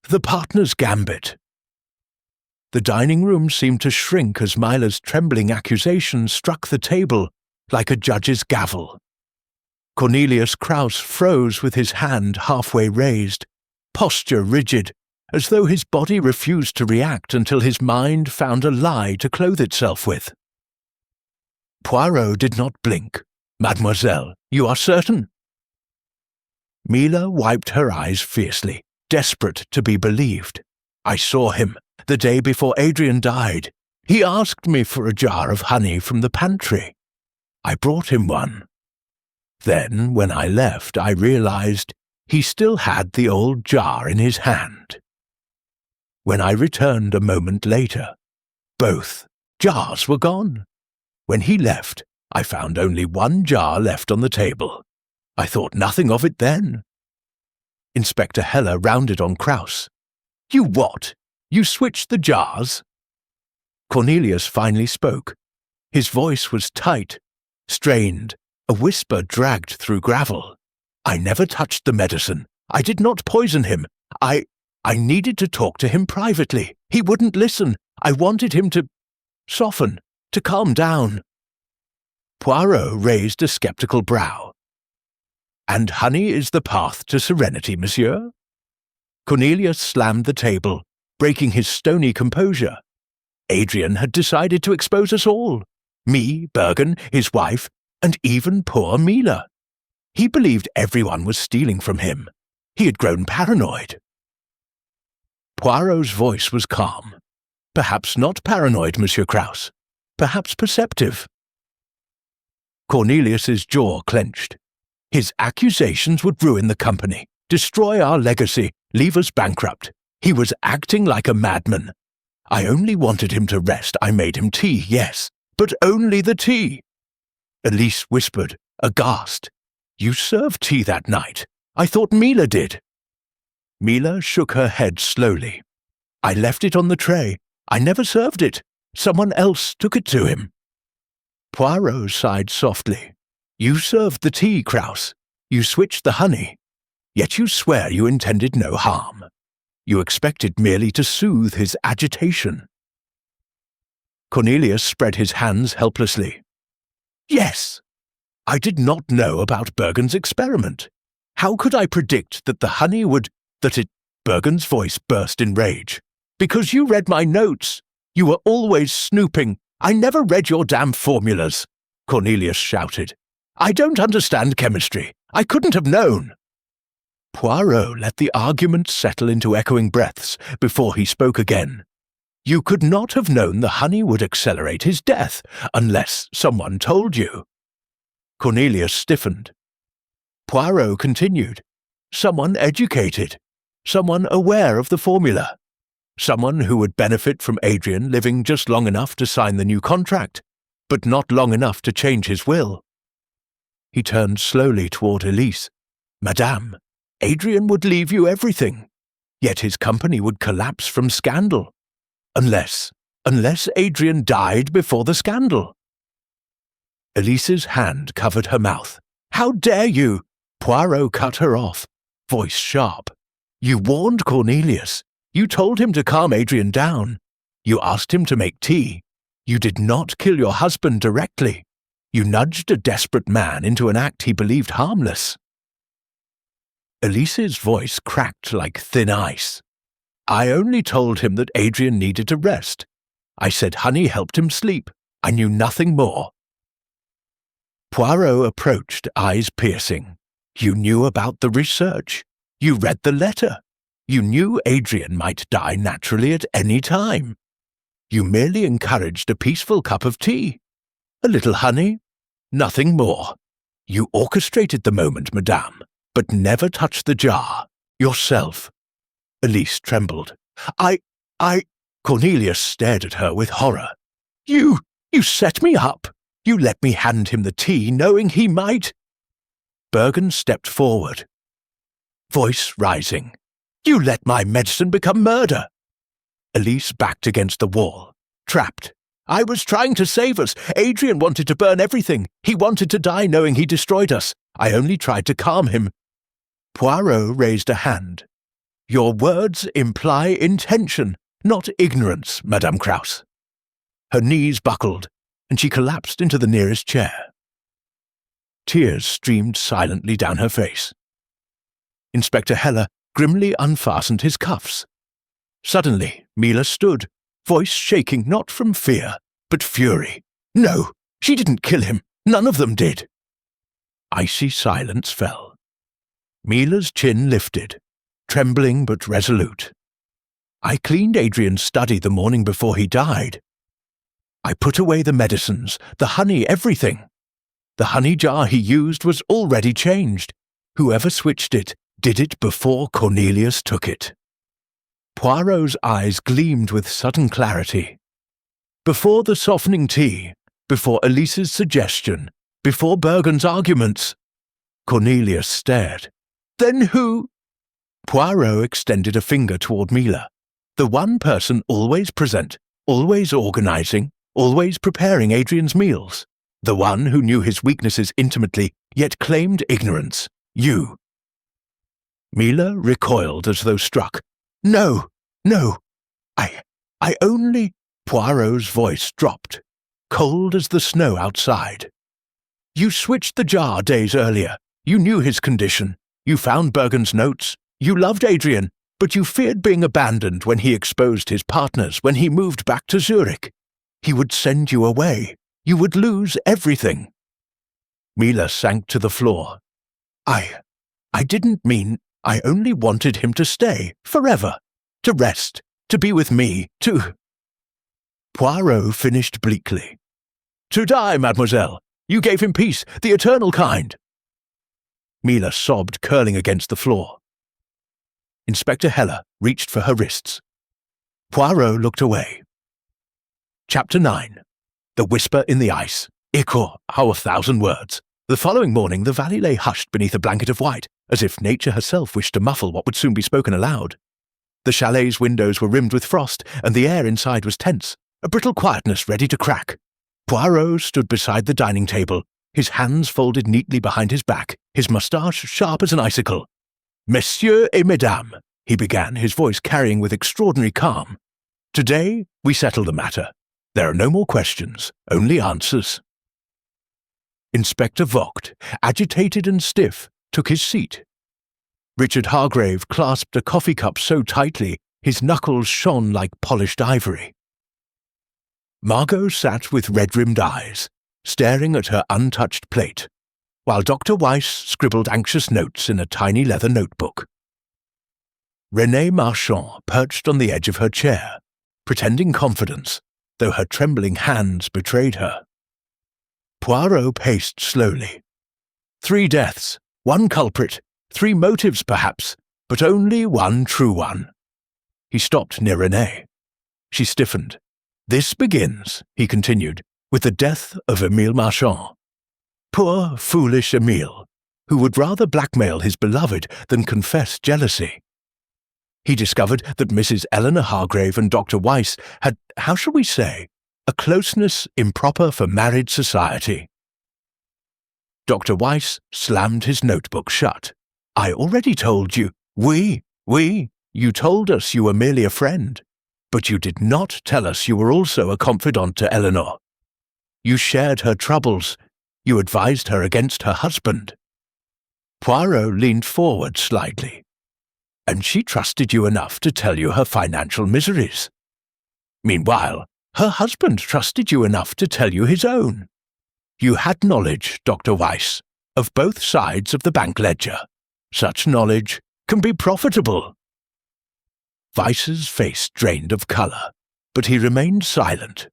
The Partner's Gambit. The dining room seemed to shrink as Mila's trembling accusation struck the table like a judge's gavel. Cornelius Krauss froze with his hand halfway raised, posture rigid, as though his body refused to react until his mind found a lie to clothe itself with. Poirot did not blink. Mademoiselle, you are certain? Mila wiped her eyes fiercely, desperate to be believed. I saw him, the day before Adrian died. He asked me for a jar of honey from the pantry. I brought him one. Then, when I left, I realized he still had the old jar in his hand. When I returned a moment later, both jars were gone. When he left, I found only one jar left on the table. I thought nothing of it then. Inspector Heller rounded on Krauss. You what? You switched the jars? Cornelius finally spoke. His voice was tight, strained, a whisper dragged through gravel. I never touched the medicine. I did not poison him. I needed to talk to him privately. He wouldn't listen. I wanted him to soften, to calm down. Poirot raised a skeptical brow. And honey is the path to serenity, monsieur? Cornelius slammed the table, breaking his stony composure. Adrian had decided to expose us all. Me, Bergen, his wife, and even poor Mila. He believed everyone was stealing from him. He had grown paranoid. Poirot's voice was calm. Perhaps not paranoid, Monsieur Krauss. Perhaps perceptive. Cornelius's jaw clenched. His accusations would ruin the company, destroy our legacy, leave us bankrupt. He was acting like a madman. I only wanted him to rest. I made him tea, yes, but only the tea. Elise whispered, aghast. You served tea that night. I thought Mila did. Mila shook her head slowly. I left it on the tray. I never served it. Someone else took it to him. Poirot sighed softly. You served the tea, Krauss. You switched the honey. Yet you swear you intended no harm. You expected merely to soothe his agitation. Cornelius spread his hands helplessly. Yes. I did not know about Bergen's experiment. How could I predict that the honey would... Bergen's voice burst in rage. Because you read my notes. You were always snooping. I never read your damn formulas, Cornelius shouted. I don't understand chemistry. I couldn't have known. Poirot let the argument settle into echoing breaths before he spoke again. You could not have known the honey would accelerate his death unless someone told you. Cornelius stiffened. Poirot continued. Someone educated. Someone aware of the formula. Someone who would benefit from Adrian living just long enough to sign the new contract, but not long enough to change his will. He turned slowly toward Elise. Madame, Adrian would leave you everything, yet his company would collapse from scandal. Unless Adrian died before the scandal. Elise's hand covered her mouth. "How dare you?" Poirot cut her off, voice sharp. "You warned Cornelius. You told him to calm Adrian down. You asked him to make tea. You did not kill your husband directly. You nudged a desperate man into an act he believed harmless." Elise's voice cracked like thin ice. "I only told him that Adrian needed to rest. I said honey helped him sleep. I knew nothing more." Poirot approached, eyes piercing. "You knew about the research. You read the letter. You knew Adrian might die naturally at any time. You merely encouraged a peaceful cup of tea. A little honey. Nothing more. You orchestrated the moment, madame, but never touched the jar. Yourself." Elise trembled. I... Cornelius stared at her with horror. You set me up. You let me hand him the tea, knowing he might—" Bergen stepped forward, voice rising. "You let my medicine become murder." Elise backed against the wall, trapped. "I was trying to save us. Adrian wanted to burn everything. He wanted to die knowing he destroyed us. I only tried to calm him." Poirot raised a hand. "Your words imply intention, not ignorance, Madame Krauss." Her knees buckled, and she collapsed into the nearest chair. Tears streamed silently down her face. Inspector Heller grimly unfastened his cuffs. Suddenly, Mila stood, voice shaking not from fear, but fury. "No, she didn't kill him. None of them did." Icy silence fell. Mila's chin lifted, trembling but resolute. "I cleaned Adrian's study the morning before he died. I put away the medicines, the honey, everything. The honey jar he used was already changed. Whoever switched it did it before Cornelius took it." Poirot's eyes gleamed with sudden clarity. Before the softening tea, before Elise's suggestion, before Bergen's arguments. Cornelius stared. "Then who—" Poirot extended a finger toward Mila, the one person always present, always organizing, always preparing Adrian's meals, the one who knew his weaknesses intimately, yet claimed ignorance. You. Mila recoiled as though struck. "No, no, I only—" Poirot's voice dropped, cold as the snow outside. "You switched the jar days earlier. You knew his condition. You found Bergen's notes. You loved Adrian, but you feared being abandoned when he exposed his partners, when he moved back to Zurich. He would send you away. You would lose everything." Mila sank to the floor. I didn't mean— I only wanted him to stay, forever, to rest, to be with me, to—" Poirot finished bleakly. "To die, mademoiselle. You gave him peace, the eternal kind." Mila sobbed, curling against the floor. Inspector Heller reached for her wrists. Poirot looked away. Chapter 9. The Whisper in the Ice. Ichor, how 1,000 words. The following morning the valley lay hushed beneath a blanket of white, as if nature herself wished to muffle what would soon be spoken aloud. The chalet's windows were rimmed with frost, and the air inside was tense, a brittle quietness ready to crack. Poirot stood beside the dining table, his hands folded neatly behind his back, his moustache sharp as an icicle. "Messieurs et mesdames," he began, his voice carrying with extraordinary calm. "Today we settle the matter. There are no more questions, only answers." Inspector Vogt, agitated and stiff, took his seat. Richard Hargrave clasped a coffee cup so tightly his knuckles shone like polished ivory. Margot sat with red-rimmed eyes, staring at her untouched plate, while Dr. Weiss scribbled anxious notes in a tiny leather notebook. Renée Marchand perched on the edge of her chair, pretending confidence, though her trembling hands betrayed her. Poirot paced slowly. 3 deaths, 1 culprit, 3 motives perhaps, but only one true one. He stopped near Renée. She stiffened. "This begins," he continued, "with the death of Émile Marchand. Poor, foolish Émile, who would rather blackmail his beloved than confess jealousy. He discovered that Mrs. Eleanor Hargrave and Dr. Weiss had, how shall we say, a closeness improper for married society. Dr. Weiss slammed his notebook shut. "I already told you. You told us you were merely a friend. But you did not tell us you were also a confidant to Eleanor. You shared her troubles. You advised her against her husband." Poirot leaned forward slightly. "And she trusted you enough to tell you her financial miseries. Meanwhile, her husband trusted you enough to tell you his own. You had knowledge, Dr. Weiss, of both sides of the bank ledger. Such knowledge can be profitable." Weiss's face drained of colour, but he remained silent.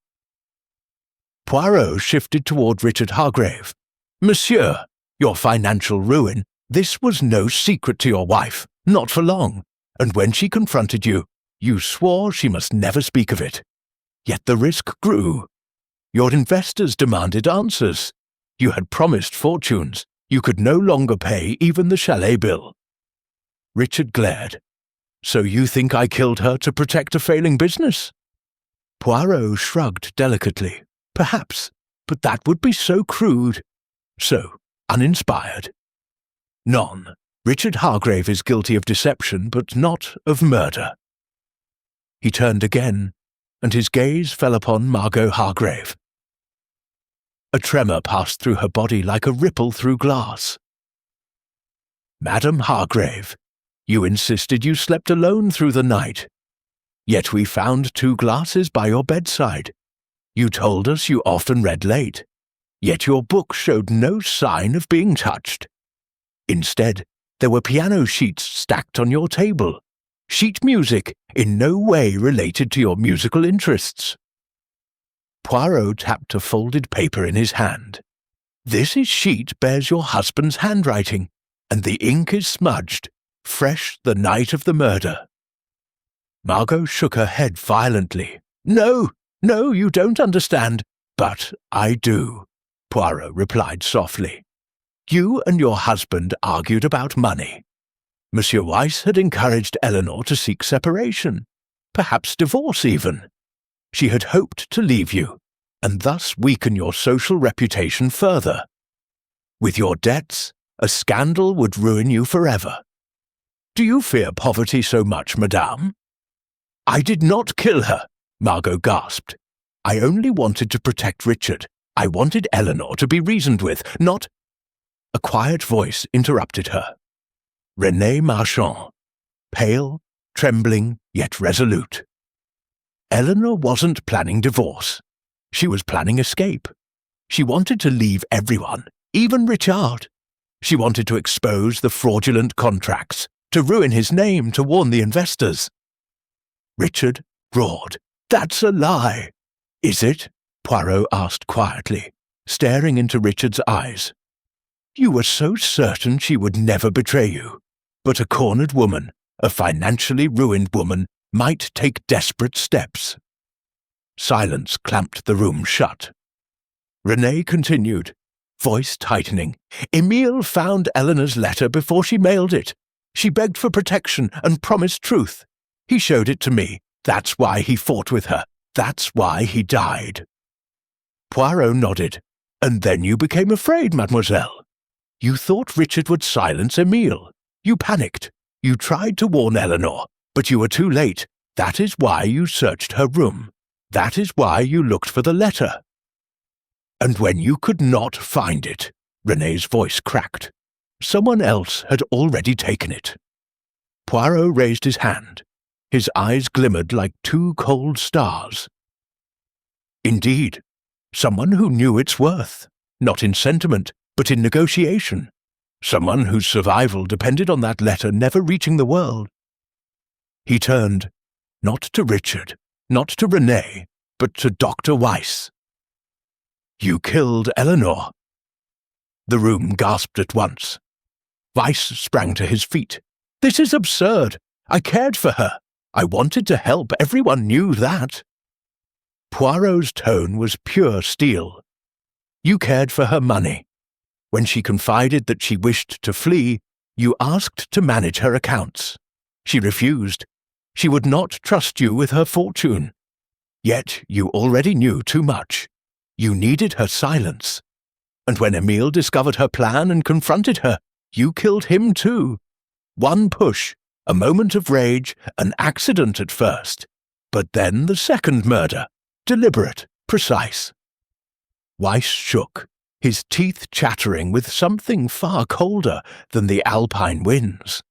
Poirot shifted toward Richard Hargrave. "Monsieur, your financial ruin, this was no secret to your wife, not for long, and when she confronted you, you swore she must never speak of it. Yet the risk grew. Your investors demanded answers. You had promised fortunes. You could no longer pay even the chalet bill." Richard glared. "So you think I killed her to protect a failing business?" Poirot shrugged delicately. "Perhaps, but that would be so crude, so uninspired. None. Richard Hargrave is guilty of deception, but not of murder." He turned again, and his gaze fell upon Margot Hargrave. A tremor passed through her body like a ripple through glass. "Madam Hargrave, you insisted you slept alone through the night. Yet we found 2 glasses by your bedside. You told us you often read late. Yet your book showed no sign of being touched. Instead, there were piano sheets stacked on your table. Sheet music in no way related to your musical interests." Poirot tapped a folded paper in his hand. "This sheet bears your husband's handwriting, and the ink is smudged, fresh the night of the murder." Margot shook her head violently. No, you don't understand." "But I do," Poirot replied softly. "You and your husband argued about money. Monsieur Weiss had encouraged Eleanor to seek separation, perhaps divorce even. She had hoped to leave you, and thus weaken your social reputation further. With your debts, a scandal would ruin you forever. Do you fear poverty so much, madame?" "I did not kill her," Margot gasped. "I only wanted to protect Richard. I wanted Eleanor to be reasoned with, not—" A quiet voice interrupted her. Renée Marchand, pale, trembling, yet resolute. Eleanor wasn't planning divorce. She was planning escape. She wanted to leave everyone, even Richard. She wanted to expose the fraudulent contracts, to ruin his name, to warn the investors. Richard roared, "That's a lie!" "Is it?" Poirot asked quietly, staring into Richard's eyes. "You were so certain she would never betray you. But a cornered woman, a financially ruined woman, might take desperate steps." Silence clamped the room shut. Renée continued, voice tightening. "Emile found Eleanor's letter before she mailed it. She begged for protection and promised truth. He showed it to me. That's why he fought with her. That's why he died." Poirot nodded. "And then you became afraid, mademoiselle. You thought Richard would silence Emile. You panicked. You tried to warn Eleanor, but you were too late. That is why you searched her room. That is why you looked for the letter. And when you could not find it," Renée's voice cracked, "someone else had already taken it." Poirot raised his hand. His eyes glimmered like 2 cold stars. "Indeed, someone who knew its worth, not in sentiment, but in negotiation. Someone whose survival depended on that letter never reaching the world." He turned, not to Richard, not to Renée, but to Dr. Weiss. "You killed Eleanor." The room gasped at once. Weiss sprang to his feet. "This is absurd. I cared for her. I wanted to help. Everyone knew that." Poirot's tone was pure steel. "You cared for her money. When she confided that she wished to flee, you asked to manage her accounts. She refused. She would not trust you with her fortune. Yet you already knew too much. You needed her silence. And when Emile discovered her plan and confronted her, you killed him too. One push, a moment of rage, an accident at first. But then the second murder, deliberate, precise. Weiss shook, his teeth chattering with something far colder than the alpine winds.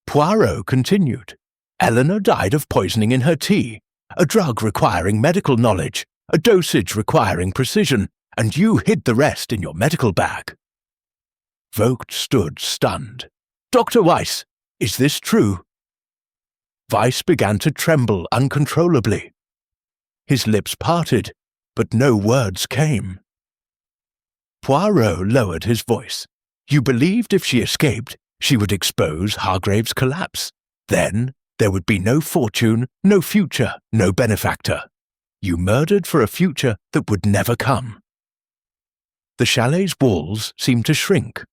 Poirot continued. Eleanor died of poisoning in her tea, a drug requiring medical knowledge, a dosage requiring precision, and you hid the rest in your medical bag. Vogt stood stunned. Dr. Weiss, is this true? Weiss began to tremble uncontrollably. His lips parted, but no words came. Poirot lowered his voice. You believed if she escaped, she would expose Hargrave's collapse. Then there would be no fortune, no future, no benefactor. You murdered for a future that would never come. The chalet's walls seemed to shrink.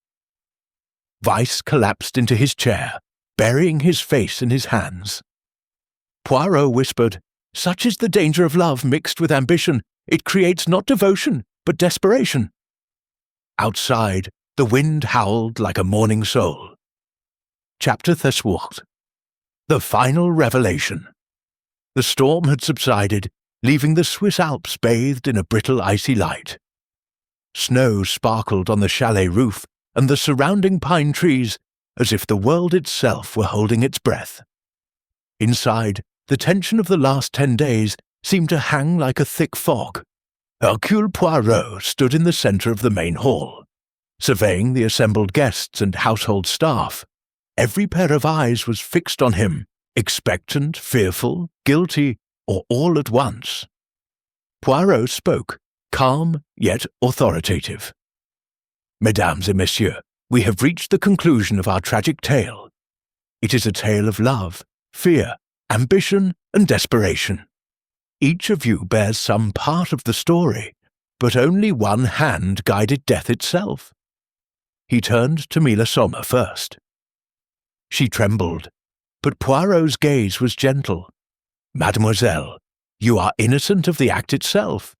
Weiss collapsed into his chair, burying his face in his hands. Poirot whispered, Such is the danger of love mixed with ambition. It creates not devotion, but desperation. Outside, the wind howled like a mourning soul. Chapter 13. The final revelation. The storm had subsided, leaving the Swiss Alps bathed in a brittle icy light. Snow sparkled on the chalet roof and the surrounding pine trees as if the world itself were holding its breath. Inside, the tension of the last 10 days seemed to hang like a thick fog. Hercule Poirot stood in the centre of the main hall, surveying the assembled guests and household staff. Every pair of eyes was fixed on him, expectant, fearful, guilty, or all at once. Poirot spoke, calm yet authoritative. Mesdames et messieurs, we have reached the conclusion of our tragic tale. It is a tale of love, fear, ambition, and desperation. Each of you bears some part of the story, but only one hand guided death itself. He turned to Mila Sommer first. She trembled, but Poirot's gaze was gentle. Mademoiselle, you are innocent of the act itself.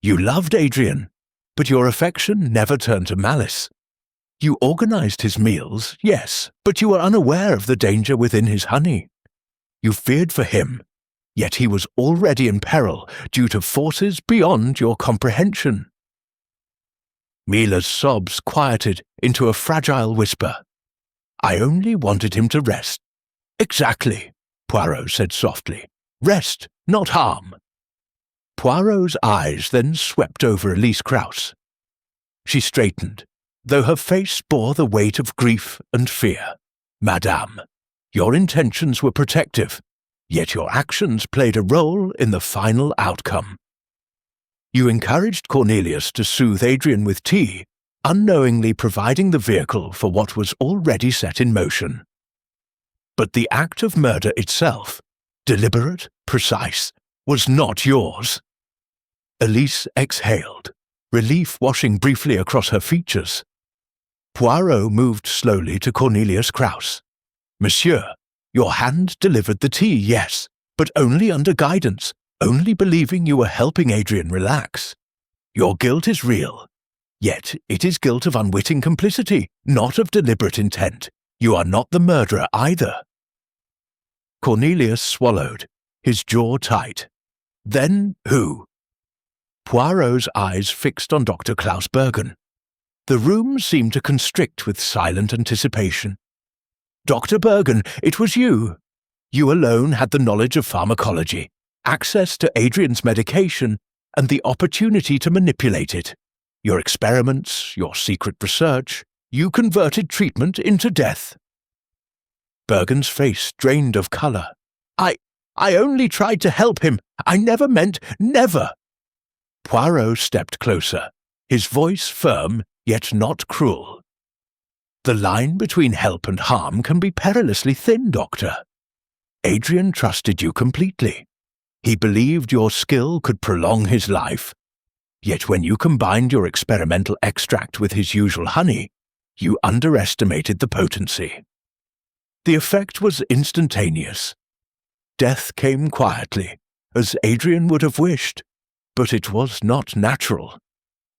You loved Adrian, but your affection never turned to malice. You organized his meals, yes, but you were unaware of the danger within his honey. You feared for him, yet he was already in peril due to forces beyond your comprehension. Mila's sobs quieted into a fragile whisper. I only wanted him to rest. Exactly, Poirot said softly. Rest, not harm. Poirot's eyes then swept over Elise Krauss. She straightened, though her face bore the weight of grief and fear. Madame, your intentions were protective, yet your actions played a role in the final outcome. You encouraged Cornelius to soothe Adrian with tea, unknowingly providing the vehicle for what was already set in motion. But the act of murder itself, deliberate, precise, was not yours. Elise exhaled, relief washing briefly across her features. Poirot moved slowly to Cornelius Krauss. Monsieur, your hand delivered the tea, yes, but only under guidance, only believing you were helping Adrian relax. Your guilt is real, yet it is guilt of unwitting complicity, not of deliberate intent. You are not the murderer either. Cornelius swallowed, his jaw tight. Then who? Poirot's eyes fixed on Dr. Klaus Bergen. The room seemed to constrict with silent anticipation. Dr. Bergen, it was you. You alone had the knowledge of pharmacology, access to Adrian's medication, and the opportunity to manipulate it. Your experiments, your secret research, you converted treatment into death. Bergen's face drained of colour. I only tried to help him. I never meant, never. Poirot stepped closer, his voice firm, yet not cruel. The line between help and harm can be perilously thin, Doctor. Adrian trusted you completely. He believed your skill could prolong his life. Yet when you combined your experimental extract with his usual honey, you underestimated the potency. The effect was instantaneous. Death came quietly, as Adrian would have wished, but it was not natural.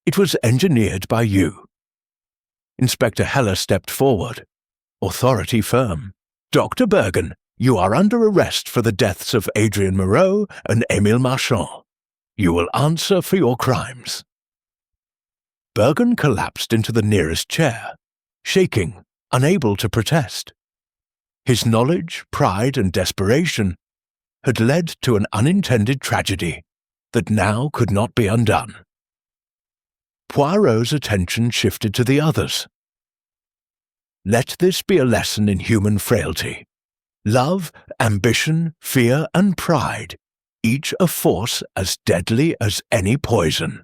It was engineered by you." Inspector Heller stepped forward, authority firm. "Dr. Bergen, you are under arrest for the deaths of Adrien Moreau and Émile Marchand. You will answer for your crimes." Bergen collapsed into the nearest chair, shaking, unable to protest. His knowledge, pride, and desperation had led to an unintended tragedy that now could not be undone. Poirot's attention shifted to the others. Let this be a lesson in human frailty. Love, ambition, fear, and pride, each a force as deadly as any poison.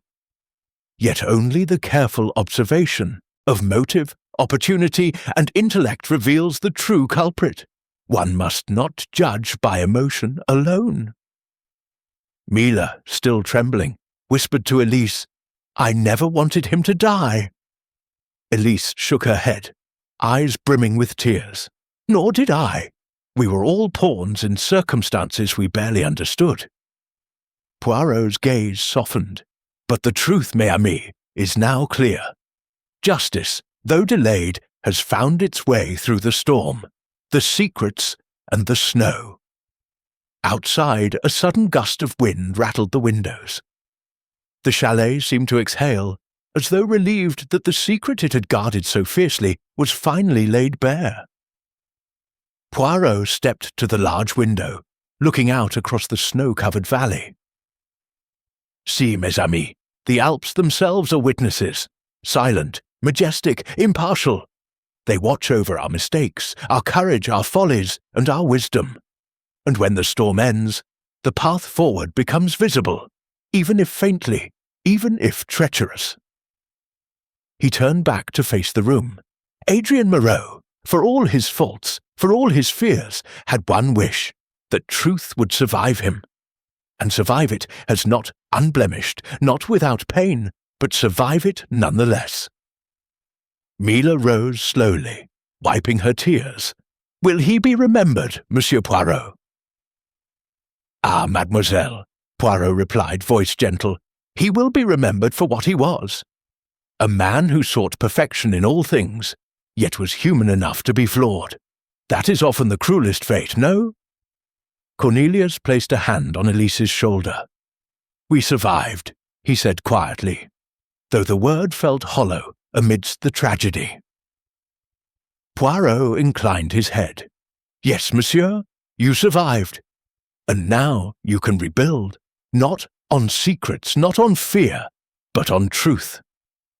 Yet only the careful observation of motive, opportunity, and intellect reveals the true culprit. One must not judge by emotion alone. Mila, still trembling, whispered to Elise, "I never wanted him to die." Elise shook her head, eyes brimming with tears. "Nor did I. We were all pawns in circumstances we barely understood." Poirot's gaze softened. "But the truth, mes amis, is now clear. Justice, though delayed, has found its way through the storm, the secrets, and the snow." Outside, a sudden gust of wind rattled the windows. The chalet seemed to exhale, as though relieved that the secret it had guarded so fiercely was finally laid bare. Poirot stepped to the large window, looking out across the snow-covered valley. "See, mes amis, the Alps themselves are witnesses, silent, majestic, impartial. They watch over our mistakes, our courage, our follies, and our wisdom. And when the storm ends, the path forward becomes visible, even if faintly, even if treacherous." He turned back to face the room. Adrien Moreau, for all his faults, for all his fears, had one wish, that truth would survive him. And survive it as not unblemished, not without pain, but survive it nonetheless. Mila rose slowly, wiping her tears. "Will he be remembered, Monsieur Poirot?" "Ah, mademoiselle," Poirot replied, voice gentle, "he will be remembered for what he was. A man who sought perfection in all things, yet was human enough to be flawed. That is often the cruelest fate, no?" Cornelius placed a hand on Elise's shoulder. "We survived," he said quietly, though the word felt hollow amidst the tragedy. Poirot inclined his head. "Yes, monsieur, you survived. And now you can rebuild, not on secrets, not on fear, but on truth.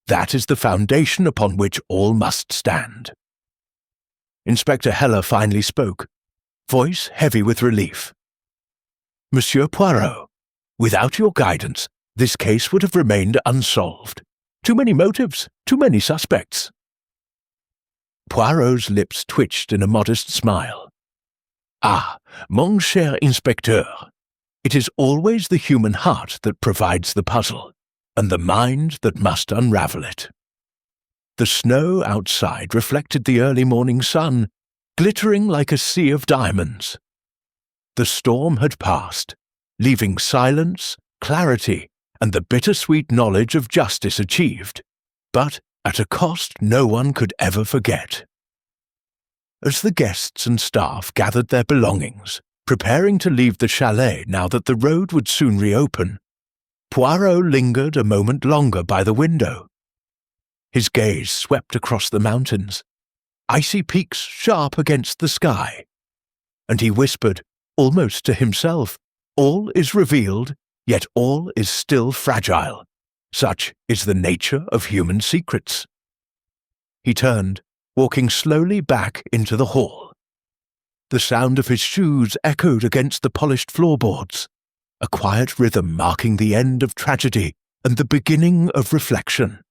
That is the foundation upon which all must stand." Inspector Heller finally spoke, voice heavy with relief. "Monsieur Poirot, without your guidance, this case would have remained unsolved. Too many motives, too many suspects." Poirot's lips twitched in a modest smile. "Ah, mon cher inspecteur, it is always the human heart that provides the puzzle, and the mind that must unravel it." The snow outside reflected the early morning sun, glittering like a sea of diamonds. The storm had passed, leaving silence, clarity, and the bittersweet knowledge of justice achieved, but at a cost no one could ever forget. As the guests and staff gathered their belongings, preparing to leave the chalet now that the road would soon reopen, Poirot lingered a moment longer by the window. His gaze swept across the mountains, icy peaks sharp against the sky, and he whispered, almost to himself, "All is revealed, yet all is still fragile. Such is the nature of human secrets." He turned, walking slowly back into the hall. The sound of his shoes echoed against the polished floorboards, a quiet rhythm marking the end of tragedy and the beginning of reflection.